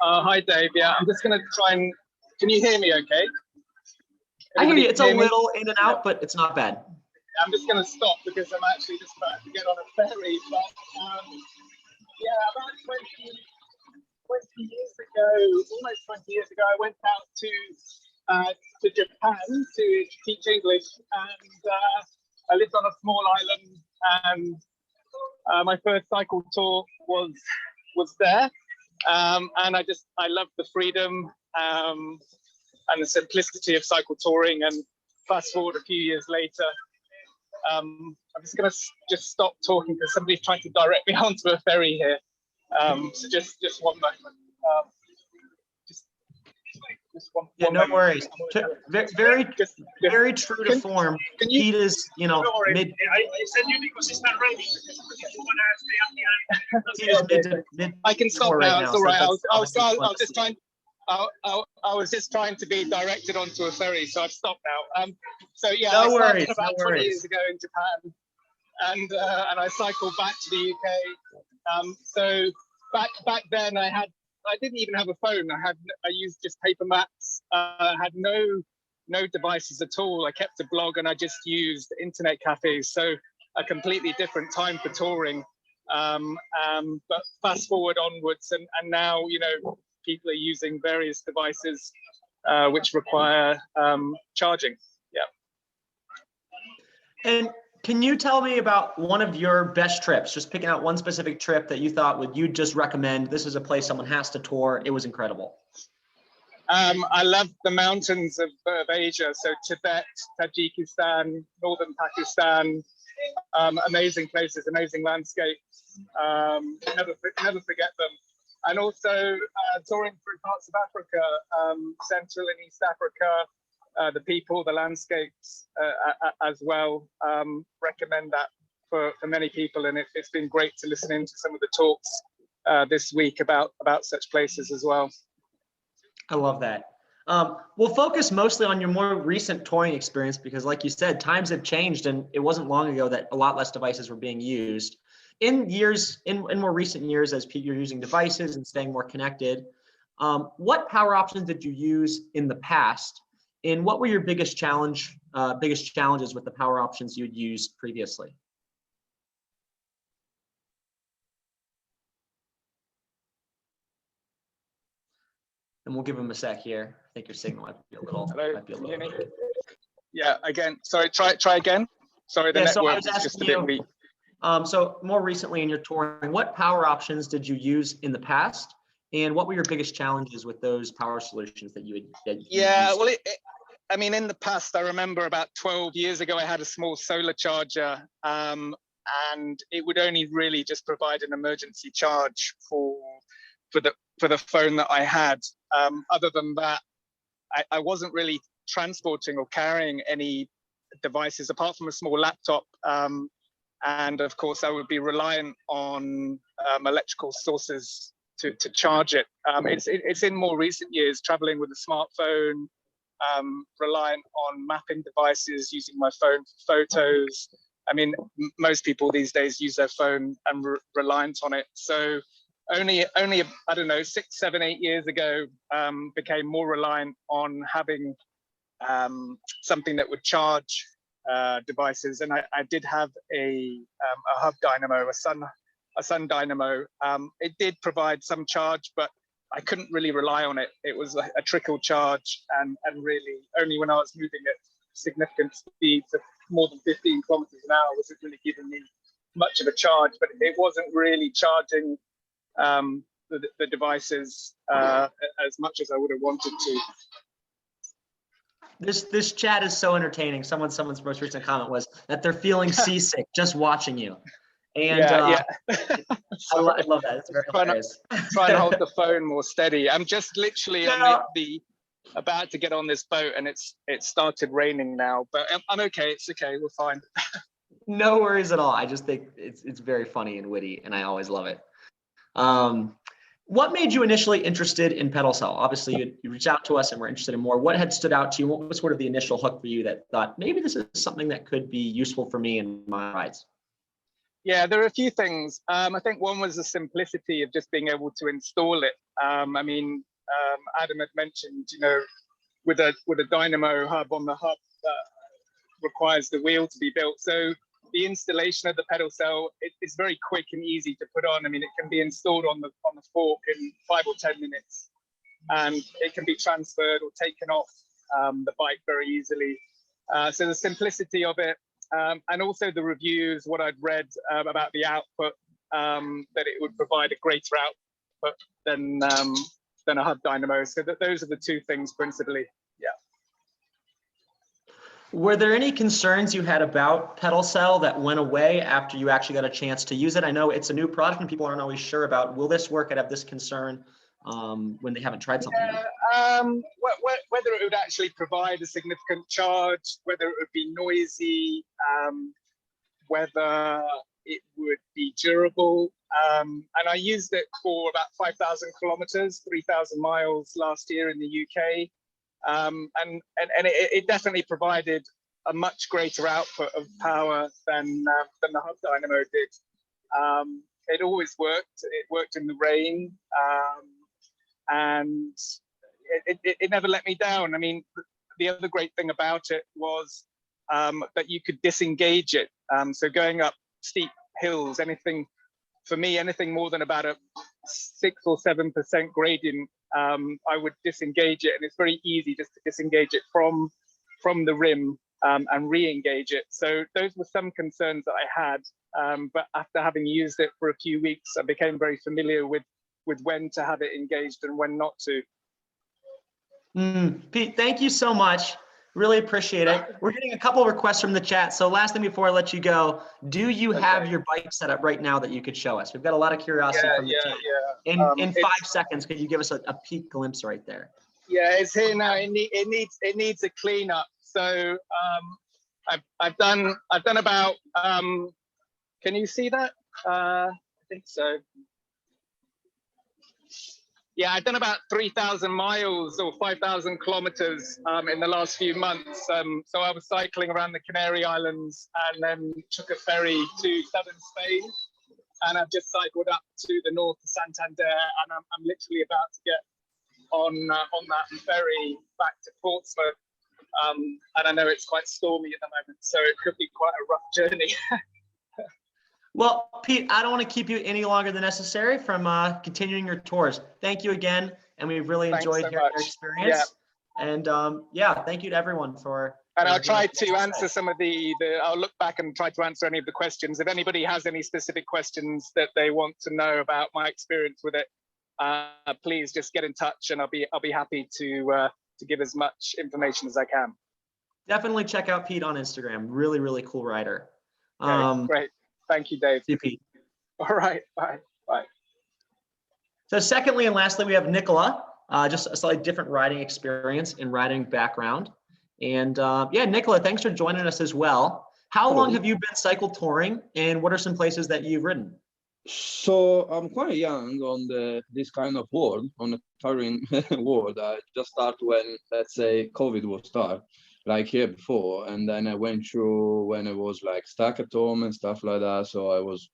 Hi Dave, yeah, I'm just gonna try and, can you hear me okay? I hear you, it's a hear me? little in and out, but it's not bad. I'm just gonna stop because I'm actually just about to get on a ferry, but yeah, about 20 years ago, almost 20 years ago, I went out to Japan to teach English, and I lived on a small island, and my first cycle tour was there. And I love the freedom and the simplicity of cycle touring. And fast forward a few years later, I'm just going to just stop talking because somebody's trying to direct me onto a ferry here. So just one moment. Just one no moment. worries. Very true to form. Pete is, you know, mid. I can stop now. It's all right. I was just trying to be directed onto a ferry, so I've stopped now. So yeah, I started about 20 years ago in Japan, and I cycled back to the UK. So back then I didn't even have a phone. I used just paper maps. I had no devices at all. I kept a blog and I just used internet cafes. So a completely different time for touring. But fast forward onwards, and now, you know, people are using various devices which require charging. Yeah. And can you tell me about one of your best trips? Just picking out one specific trip that you thought you'd just recommend. This is a place someone has to tour. It was incredible. I love the mountains of Asia. So Tibet, Tajikistan, northern Pakistan. Amazing places, amazing landscapes. Never forget them. And also touring through parts of Africa, Central and East Africa. The people, the landscapes as well. Recommend that for many people, and it's been great to listen into some of the talks this week about such places as well. I love that. We'll focus mostly on your more recent touring experience because, like you said, times have changed, and it wasn't long ago that a lot less devices were being used. In more recent years, as you're using devices and staying more connected, what power options did you use in the past? And what were your biggest challenges with the power options you'd used previously? And we'll give them a sec here. I think your signal might be a little. Yeah, again, sorry, try again. Sorry, the network is just a bit weak. So more recently in your touring, what power options did you use in the past? And what were your biggest challenges with those power solutions that you used? Well, I mean, in the past, I remember about 12 years ago, I had a small solar charger, and it would only really just provide an emergency charge for the phone that I had. Other than that, I wasn't really transporting or carrying any devices apart from a small laptop. And of course, I would be reliant on electrical sources to charge it. It's in more recent years, traveling with a smartphone, reliant on mapping devices, using my phone for photos. I mean, most people these days use their phone and reliant on it. So only I don't know, 6, 7, 8 years ago, became more reliant on having something that would charge devices. And I did have a hub dynamo, a sun dynamo. It did provide some charge, but I couldn't really rely on it. It was a trickle charge, and really only when I was moving at significant speeds of more than 15 kilometers an hour was it really giving me much of a charge, but it wasn't really charging the devices as much as I would have wanted to. This chat is so entertaining. Someone's most recent comment was that they're feeling seasick just watching you. And yeah. I love that. It's very hilarious. Trying to hold the phone more steady. I'm just literally on the about to get on this boat, and it started raining now, but I'm okay. It's okay. We're fine. No worries at all. I just think it's very funny and witty, and I always love it. What made you initially interested in PedalCell? Obviously, you reached out to us and were interested in more. What had stood out to you? What was sort of the initial hook for you that thought, maybe this is something that could be useful for me in my rides? Yeah, there are a few things. I think one was the simplicity of just being able to install it. I mean, Adam had mentioned, you know, with a dynamo hub on the hub requires the wheel to be built. So the installation of the PedalCell is very quick and easy to put on. I mean, it can be installed on the fork in 5 or 10 minutes, and it can be transferred or taken off the bike very easily. So the simplicity of it, and also the reviews, what I'd read about the output, that it would provide a greater output than a hub dynamo. So those are the two things principally. Yeah. Were there any concerns you had about PedalCell that went away after you actually got a chance to use it? I know it's a new product and people aren't always sure about, will this work? I'd have this concern when they haven't tried something. Yeah, whether it would actually provide a significant charge, whether it would be noisy, whether it would be durable. And I used it for about 5,000 kilometers, 3,000 miles last year in the UK. And it definitely provided a much greater output of power than the hub dynamo did. It always worked. It worked in the rain, and it never let me down. I mean, the other great thing about it was that you could disengage it. So going up steep hills, anything more than about a 6 or 7% gradient, I would disengage it, and it's very easy just to disengage it from the rim and re-engage it. So those were some concerns that I had, but after having used it for a few weeks, I became very familiar with when to have it engaged and when not to. Pete, thank you so much. Really appreciate it. We're getting a couple of requests from the chat. So last thing before I let you go, do you have your bike set up right now that you could show us? We've got a lot of curiosity from the chat. Yeah. In 5 seconds, could you give us a peek glimpse right there? Yeah, it's here now. It needs a cleanup. So I've done about can you see that? I think so. Yeah, I've done about 3,000 miles or 5,000 kilometers in the last few months. So I was cycling around the Canary Islands and then took a ferry to southern Spain. And I've just cycled up to the north of Santander, and I'm literally about to get on that ferry back to Portsmouth. And I know it's quite stormy at the moment, so it could be quite a rough journey. Well, Pete, I don't want to keep you any longer than necessary from continuing your tours. Thank you again, and we've really enjoyed hearing your experience. Yeah. And yeah, thank you to everyone for. And I'll try to answer some of I'll look back and try to answer any of the questions. If anybody has any specific questions that they want to know about my experience with it, please just get in touch, and I'll be happy to give as much information as I can. Definitely check out Pete on Instagram. Really, really cool rider. Great. Thank you, Dave. See you, Pete. All right. Bye. Bye. So secondly and lastly, we have Nicola, just a slightly different riding experience and riding background. And yeah, Nicola, thanks for joining us as well. How long have you been cycle touring, and what are some places that you've ridden? So I'm quite young on this kind of world, on the touring world. I just started when, let's say, COVID was start, like here before, and then I went through when I was like stuck at home and stuff like that. So I was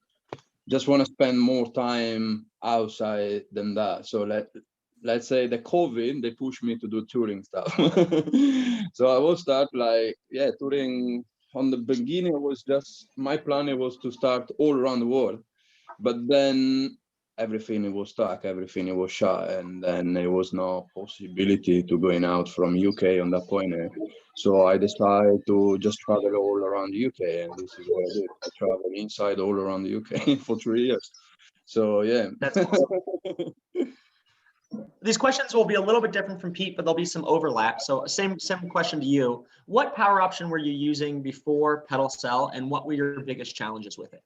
just want to spend more time outside than that. So let's say the COVID, they pushed me to do touring stuff. So I will start like, yeah, touring. On the beginning, it was just, my plan was to start all around the world. But then everything was stuck, everything was shut, and then there was no possibility to going out from UK on that point. So I decided to just travel all around the UK, and this is what I did. I traveled inside all around the UK for 3 years. So yeah. That's awesome. These questions will be a little bit different from Pete, but there'll be some overlap. So same question to you. What power option were you using before PedalCell, and what were your biggest challenges with it?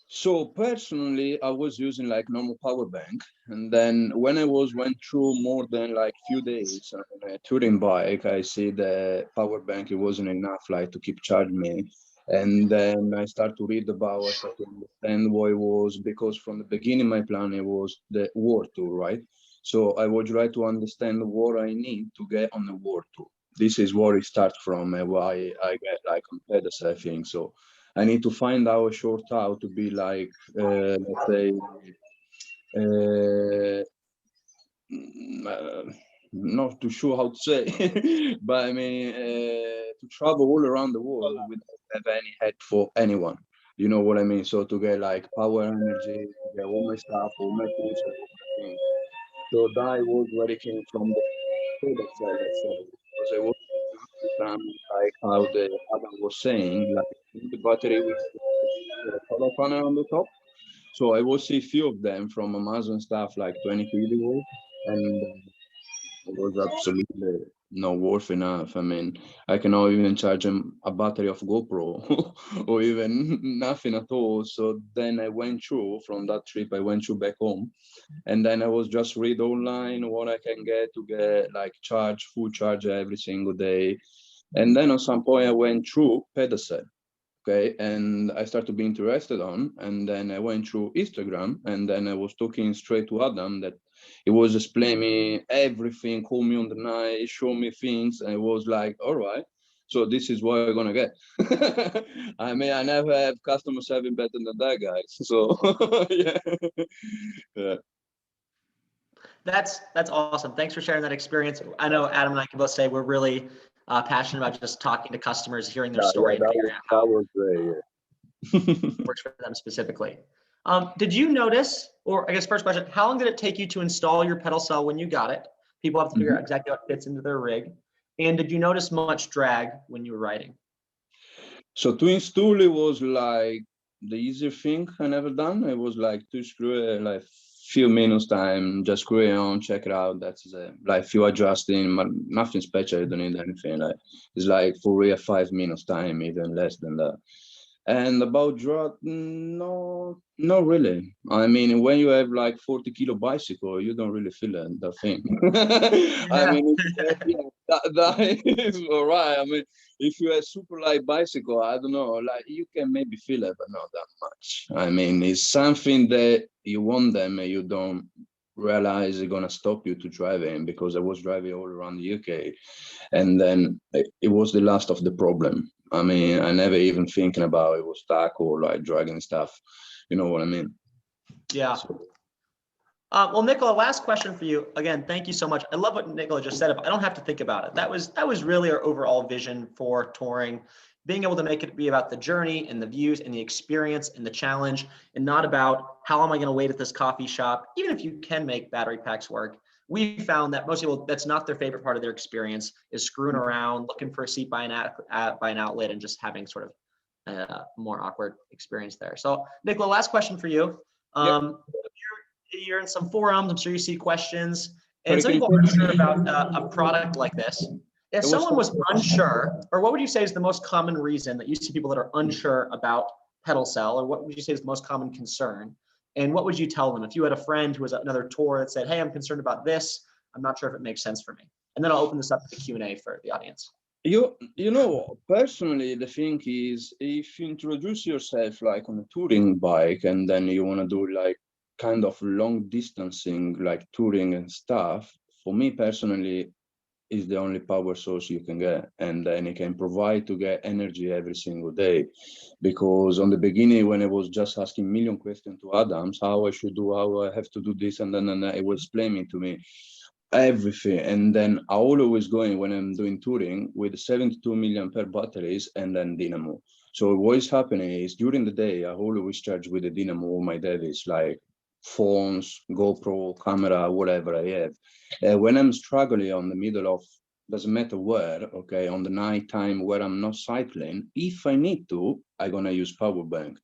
So personally, I was using like normal power bank, and then when I went through more than like few days on a touring bike, I see the power bank, it wasn't enough like to keep charging me. And then I start to read about, I start to understand what it was, because from the beginning my plan it was the world tour, right? So I would try to understand what I need to get on the world tour. This is where it starts from, and why I get like on PedalCell, I think. So I need to find out a short how to be like, let's say, not too sure how to say, but I mean, to travel all around the world without have any head for anyone. You know what I mean? So to get like power energy, to get all my stuff, all my tools, and all my things. So that was where it came from, the product side, let's say, because I was like how the Adam was saying, like the battery with the solar panel on the top. So I will see a few of them from Amazon stuff like 20 kW, and it was absolutely not worth enough. I mean, I cannot even charge a battery of GoPro or even nothing at all. So then I went through, from that trip, I went through back home, and then I was just read online what I can get to get like full charge every single day. And then at some point I went through PedalCell. Okay, and I started to be interested on, and then I went through Instagram, and then I was talking straight to Adam that he was explaining me everything, call me on the night, show me things, and I was like, all right, so this is what I'm gonna get. I mean, I never have customer service better than that, guys. So yeah. Yeah. That's awesome. Thanks for sharing that experience. I know Adam and I can both say we're really passionate about just talking to customers, hearing their story, and figuring out how it works for them specifically. Did you notice, or I guess first question, how long did it take you to install your PedalCell when you got it? People have to figure out exactly how it fits into their rig. And did you notice much drag when you were riding? So to install it was like the easier thing I never done. It was like to screw it, like few minutes time, just screw it on, check it out. That's like few adjusting, nothing special. You don't need anything. Like it's like for real 5 minutes time, even less than that. And about drag, no, not really. I mean, when you have like 40 kilo bicycle, you don't really feel that thing. I mean, that is all right. I mean, if you have super light bicycle, I don't know, like you can maybe feel it, but not that much. I mean, it's something that you want them and you don't realize it's gonna stop you to driving, because I was driving all around the UK, and then it was the last of the problem. I mean, I never even thinking about it was stuck or like dragging stuff. You know what I mean? Yeah. Well, Nicola, last question for you. Again, thank you so much. I love what Nicola just said. I don't have to think about it. That was really our overall vision for touring, being able to make it be about the journey and the views and the experience and the challenge, and not about how am I going to wait at this coffee shop. Even if you can make battery packs work, we found that most people, that's not their favorite part of their experience, is screwing around, looking for a seat by an outlet, and just having sort of a more awkward experience there. So Nicola, last question for you. You're in some forums, I'm sure you see questions, and some people aren't sure about a product like this. If someone was unsure, or what would you say is the most common reason that you see people that are unsure about PedalCell, or what would you say is the most common concern? And what would you tell them if you had a friend who was at another tour that said, hey, I'm concerned about this, I'm not sure if it makes sense for me? And then I'll open this up to the Q&A for the audience. You know, personally, the thing is, if you introduce yourself like on a touring bike and then you want to do like kind of long distancing, like touring and stuff, for me personally, is the only power source you can get, and then it can provide to get energy every single day. Because on the beginning, when I was just asking million questions to Adams, how I should do, how I have to do this, and then it was explaining to me everything. And then I always going when I'm doing touring with 72 million per batteries and then dynamo. So what is happening is during the day I always charge with the dynamo my device, like phones, GoPro, camera, whatever I have. When I'm struggling on the middle of, doesn't matter where, okay, on the night time where I'm not cycling, if I need to, I'm gonna use power bank.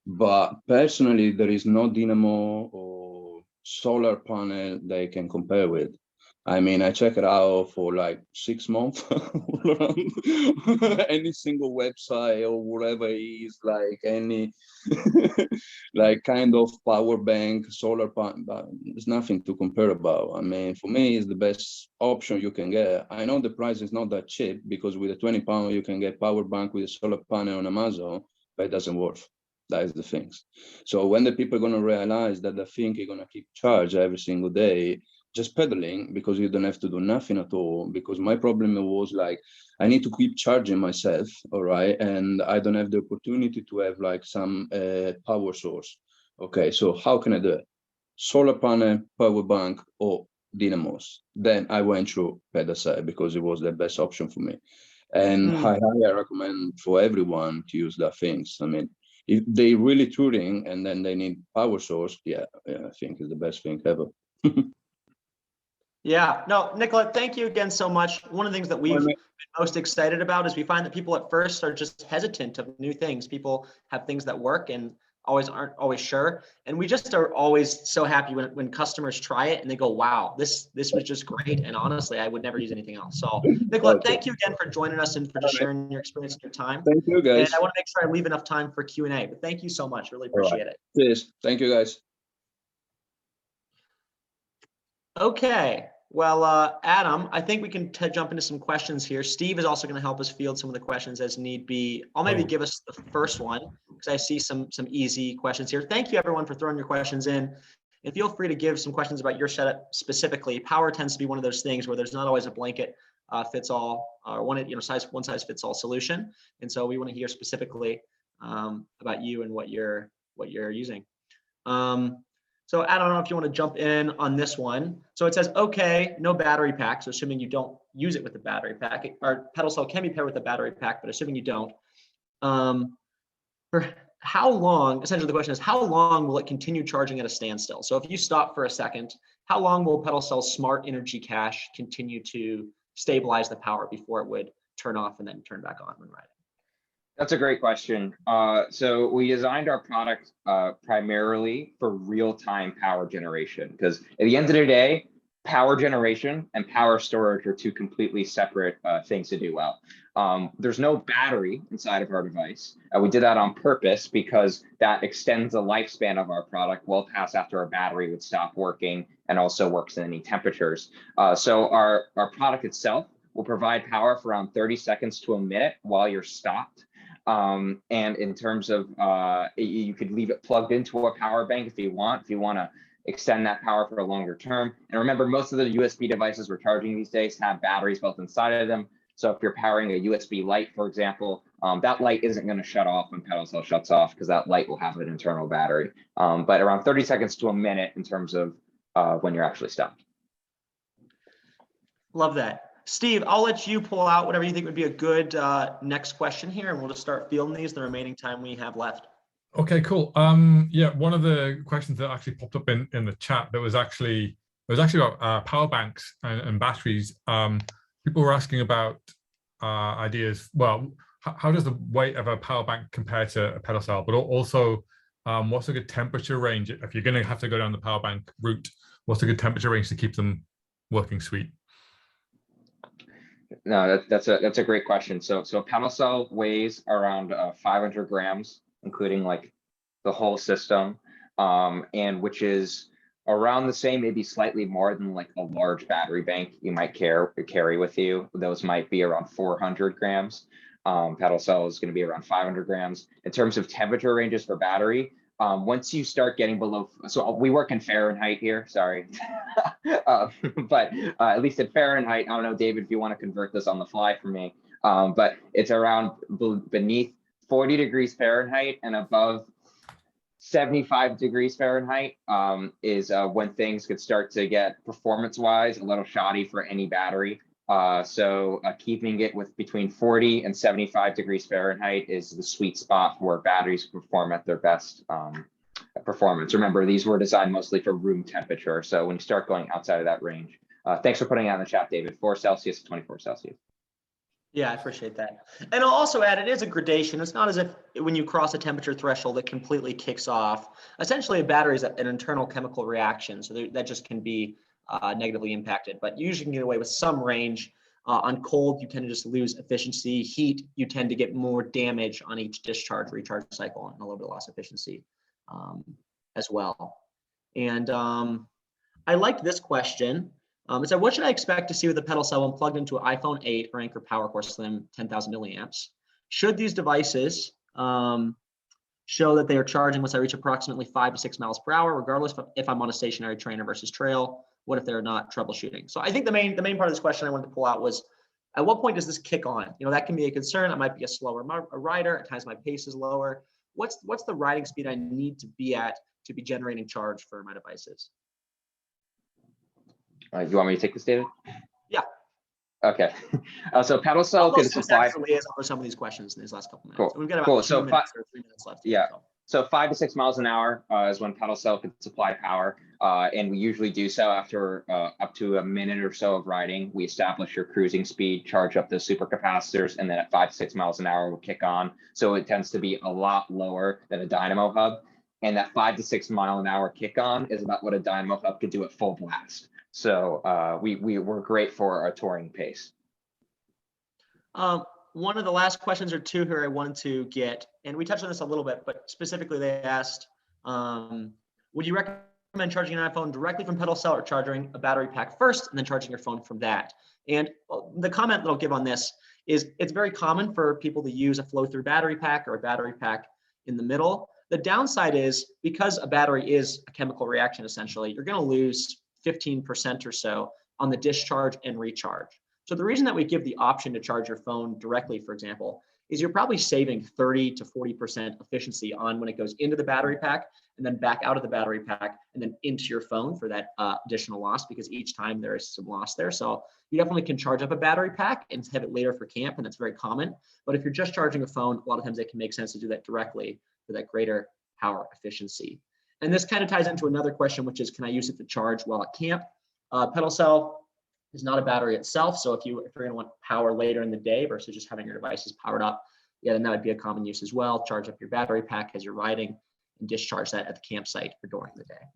But personally, there is no dynamo or solar panel they can compare with. I mean, I check it out for like 6 months any single website or whatever it is, like any like kind of power bank, solar panel, but there's nothing to compare about. I mean, for me, it's the best option you can get. I know the price is not that cheap because with a 20 pound, you can get power bank with a solar panel on Amazon, but it doesn't work. That is the things. So when the people are going to realize that the thing is going to keep charge every single day, just pedaling, because you don't have to do nothing at all. Because my problem was like, I need to keep charging myself, all right, and I don't have the opportunity to have like some power source. Okay, so how can I do it? Solar panel, power bank, or dynamos. Then I went through PedalCell because it was the best option for me. And I recommend for everyone to use that things. I mean, if they really touring and then they need power source, yeah, I think it's the best thing ever. Yeah, no, Nicola, thank you again so much. One of the things that we've been most excited about is we find that people at first are just hesitant of new things. People have things that work and aren't always sure. And we just are always so happy when customers try it and they go, wow, this was just great. And honestly, I would never use anything else. So Nicola, thank you again for joining us and for just sharing your experience and your time. Thank you, guys. And I want to make sure I leave enough time for Q&A, but thank you so much. Really appreciate it. Cheers. Thank you, guys. Okay, well, Adam, I think we can jump into some questions here. Steve is also going to help us field some of the questions as need be. I'll maybe give us the first one because I see some easy questions here. Thank you, everyone, for throwing your questions in. And feel free to give some questions about your setup specifically. Power tends to be one of those things where there's not always a blanket fits all or one size fits all solution. And so we want to hear specifically about you and what you're using. So I don't know if you want to jump in on this one. So it says, okay, no battery pack. So assuming you don't use it with the battery pack, or PedalCell can be paired with the battery pack, but assuming you don't, for how long, essentially the question is, how long will it continue charging at a standstill? So if you stop for a second, how long will PedalCell's smart energy cache continue to stabilize the power before it would turn off and then turn back on when riding? That's a great question. So we designed our product primarily for real-time power generation, because at the end of the day, power generation and power storage are two completely separate things to do well. There's no battery inside of our device. We did that on purpose because that extends the lifespan of our product well past after our battery would stop working, and also works in any temperatures. So our product itself will provide power for around 30 seconds to a minute while you're stopped. And in terms of, you could leave it plugged into a power bank if you want to extend that power for a longer term. And remember, most of the USB devices we're charging these days have batteries built inside of them. So if you're powering a USB light, for example, that light isn't going to shut off when PedalCell shuts off, because that light will have an internal battery. But around 30 seconds to a minute in terms of when you're actually stopped. Love that. Steve, I'll let you pull out whatever you think would be a good next question here, and we'll just start fielding these the remaining time we have left. Okay, cool. Yeah, one of the questions that actually popped up in the chat that was actually about power banks and batteries. People were asking about ideas. Well, how does the weight of a power bank compare to a PedalCell? But also, what's a good temperature range if you're going to have to go down the power bank route? What's a good temperature range to keep them working sweet? No, that's a great question. So PedalCell weighs around 500 grams, including like the whole system, and which is Around the same, maybe slightly more than like a large battery bank you might carry with you. Those might be around 400 grams. PedalCell is going to be around 500 grams. In terms of temperature ranges for battery, once you start getting below, so we work in Fahrenheit here, sorry. But at least in Fahrenheit, I don't know, David, if you want to convert this on the fly for me, but it's around beneath 40 degrees Fahrenheit and above 75 degrees Fahrenheit is when things could start to get performance-wise a little shoddy for any battery. So keeping it with between 40 and 75 degrees Fahrenheit is the sweet spot where batteries perform at their best performance. Remember, these were designed mostly for room temperature. So when you start going outside of that range, thanks for putting it in the chat, David, 4 Celsius to 24 Celsius. Yeah, I appreciate that. And I'll also add, it is a gradation. It's not as if when you cross a temperature threshold, it completely kicks off. Essentially, a battery is an internal chemical reaction, so that just can be negatively impacted. But you usually can get away with some range. On cold, you tend to just lose efficiency. Heat, you tend to get more damage on each discharge, recharge cycle, and a little bit loss efficiency as well. And I liked this question. It said, what should I expect to see with the PedalCell when plugged into an iPhone 8 or Anchor PowerCore Slim 10,000 milliamps? Should these devices show that they are charging once I reach approximately 5 to 6 miles per hour, regardless if I'm on a stationary trainer versus trail? What if they're not troubleshooting? So I think the main part of this question I wanted to pull out was, at what point does this kick on? You know, that can be a concern. I might be a slower rider. At times my pace is lower. What's the riding speed I need to be at to be generating charge for my devices? You want me to take this, David? Yeah. Okay. So PedalCell can supply for some of these questions in these last couple minutes. Cool. We've got about 2 minutes or 3 minutes left. Yeah. So 5 to 6 miles an hour is when PedalCell can supply power, and we usually do so after up to a minute or so of riding. We establish your cruising speed, charge up the supercapacitors, and then at 5 to 6 miles an hour, we'll kick on. So it tends to be a lot lower than a Dynamo hub, and that 5 to 6 mile an hour kick on is about what a Dynamo hub could do at full blast. So we're great for our touring pace. One of the last questions or two here I wanted to get, and we touched on this a little bit, but specifically they asked, would you recommend charging an iPhone directly from PedalCell or charging a battery pack first and then charging your phone from that? And the comment that I'll give on this is it's very common for people to use a flow-through battery pack or a battery pack in the middle. The downside is because a battery is a chemical reaction, essentially, you're going to lose 15% or so on the discharge and recharge. So the reason that we give the option to charge your phone directly, for example, is you're probably saving 30 to 40% efficiency on when it goes into the battery pack and then back out of the battery pack and then into your phone for that additional loss, because each time there is some loss there. So you definitely can charge up a battery pack and have it later for camp, and that's very common. But if you're just charging a phone, a lot of times it can make sense to do that directly for that greater power efficiency. And this kind of ties into another question, which is, can I use it to charge while at camp? PedalCell is not a battery itself. So if you're going to want power later in the day versus just having your devices powered up, yeah, then that would be a common use as well. Charge up your battery pack as you're riding and discharge that at the campsite or during the day.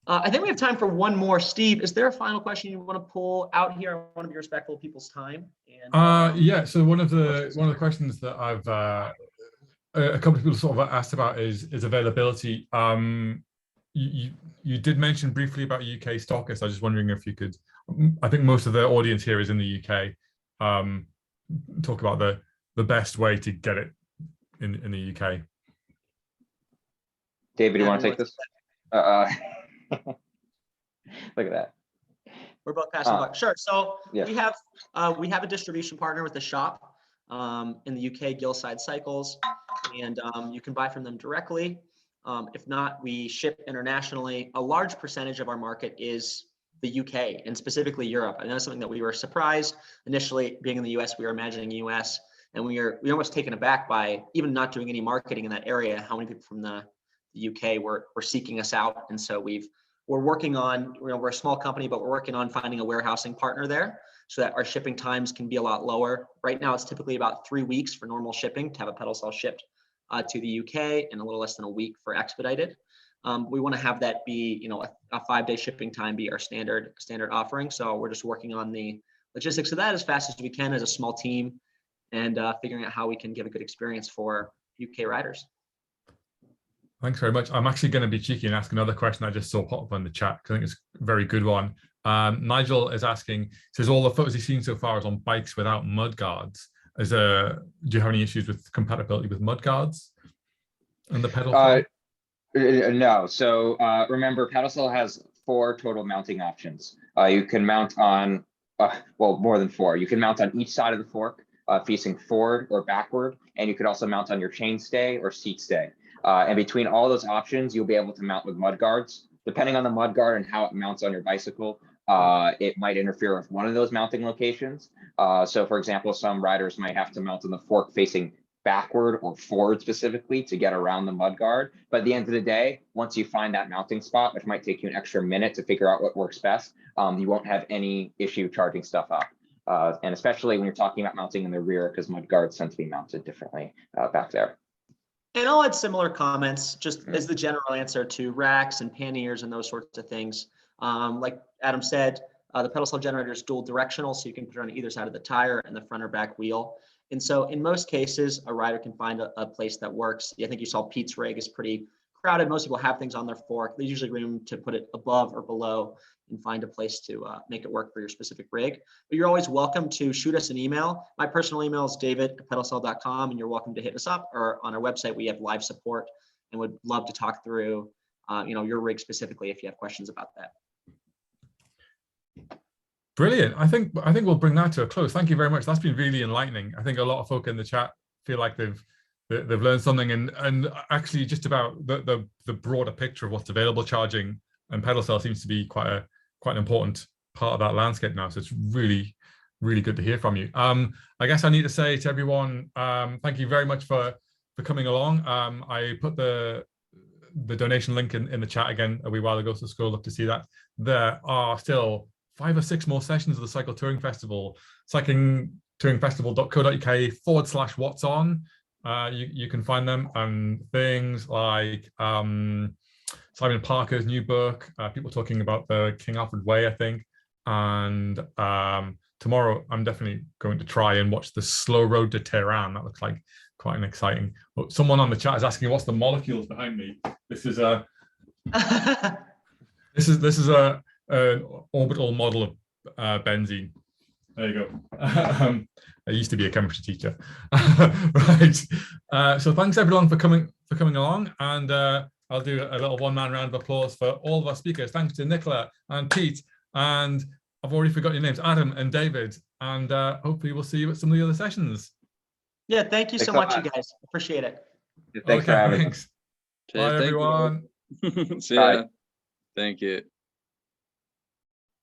I think we have time for one more. Steve, is there a final question you want to pull out here? I want to be respectful of people's time. And, yeah. So one of the questions that I've a couple of people sort of asked about is availability. You did mention briefly about UK stockists. I was just wondering if you could, I think most of the audience here is in the UK, talk about the best way to get it in the UK. David, you want to take this? Look at that. We're both passing the buck. Sure. So yeah. we have a distribution partner with the shop in the UK, Gillside Cycles, and you can buy from them directly. If not, we ship internationally. A large percentage of our market is the UK and specifically Europe. And that's something that we were surprised initially. Being in the US, we were imagining US, and we almost taken aback by even not doing any marketing in that area, how many people from the UK were seeking us out. And so we're working on, we're a small company, but we're working on finding a warehousing partner there so that our shipping times can be a lot lower. Right now, it's typically about 3 weeks for normal shipping to have a PedalCell shipped to the UK, and a little less than a week for expedited. We want to have that be, a 5-day shipping time be our standard offering. So we're just working on the logistics of that as fast as we can as a small team, and figuring out how we can give a good experience for UK riders. Thanks very much. I'm actually going to be cheeky and ask another question I just saw pop up on the chat because I think it's a very good one. Nigel is asking, says all the photos he's seen so far is on bikes without mud guards. Do you have any issues with compatibility with mud guards and the pedal? No. So remember, PedalCell has 4 total mounting options. You can mount on, well, more than 4. You can mount on each side of the fork, facing forward or backward, and you could also mount on your chainstay or seat stay. And between all those options, you'll be able to mount with mud guards. Depending on the mud guard and how it mounts on your bicycle, it might interfere with one of those mounting locations. So for example, some riders might have to mount on the fork facing backward or forward specifically to get around the mud guard. But at the end of the day, once you find that mounting spot, which might take you an extra minute to figure out what works best, you won't have any issue charging stuff up. And especially when you're talking about mounting in the rear, because mud guards tend to be mounted differently back there. And I'll add similar comments just as the general answer to racks and panniers and those sorts of things. Like Adam said, the PedalCell generator is dual directional, so you can put it on either side of the tire and the front or back wheel. And so in most cases, a rider can find a place that works. I think you saw Pete's rig is pretty crowded. Most people have things on their fork. There's usually room to put it above or below and find a place to make it work for your specific rig. But you're always welcome to shoot us an email. My personal email is david@pedalcell.com, and you're welcome to hit us up, or on our website, we have live support and would love to talk through your rig specifically if you have questions about that. Brilliant. I think we'll bring that to a close. Thank you very much. That's been really enlightening. I think a lot of folk in the chat feel like they've learned something, and actually just about the broader picture of what's available charging, and PedalCell seems to be quite an important part of that landscape now. So it's really, really good to hear from you. I guess I need to say to everyone, thank you very much for coming along. I put the donation link in the chat again a wee while ago, so scroll up to see that. There are still 5 or 6 more sessions of the Cycle Touring Festival, cyclingtouringfestival.co.uk/what's on. You can find them, and things like Simon Parker's new book, people talking about the King Alfred Way, I think. And tomorrow I'm definitely going to try and watch the Slow Road to Tehran. That looks like quite an exciting. But someone on the chat is asking what's the molecules behind me. This is a an orbital model of benzene. There you go. I used to be a chemistry teacher. Right. So thanks everyone for coming along, and I'll do a little one-man round of applause for all of our speakers. Thanks to Nicola and Pete, and I've already forgot your names, Adam and David, and hopefully we'll see you at some of the other sessions. Yeah, thank you so much, you guys. Appreciate it. Thanks for having me. Bye, everyone. See ya. Thank you.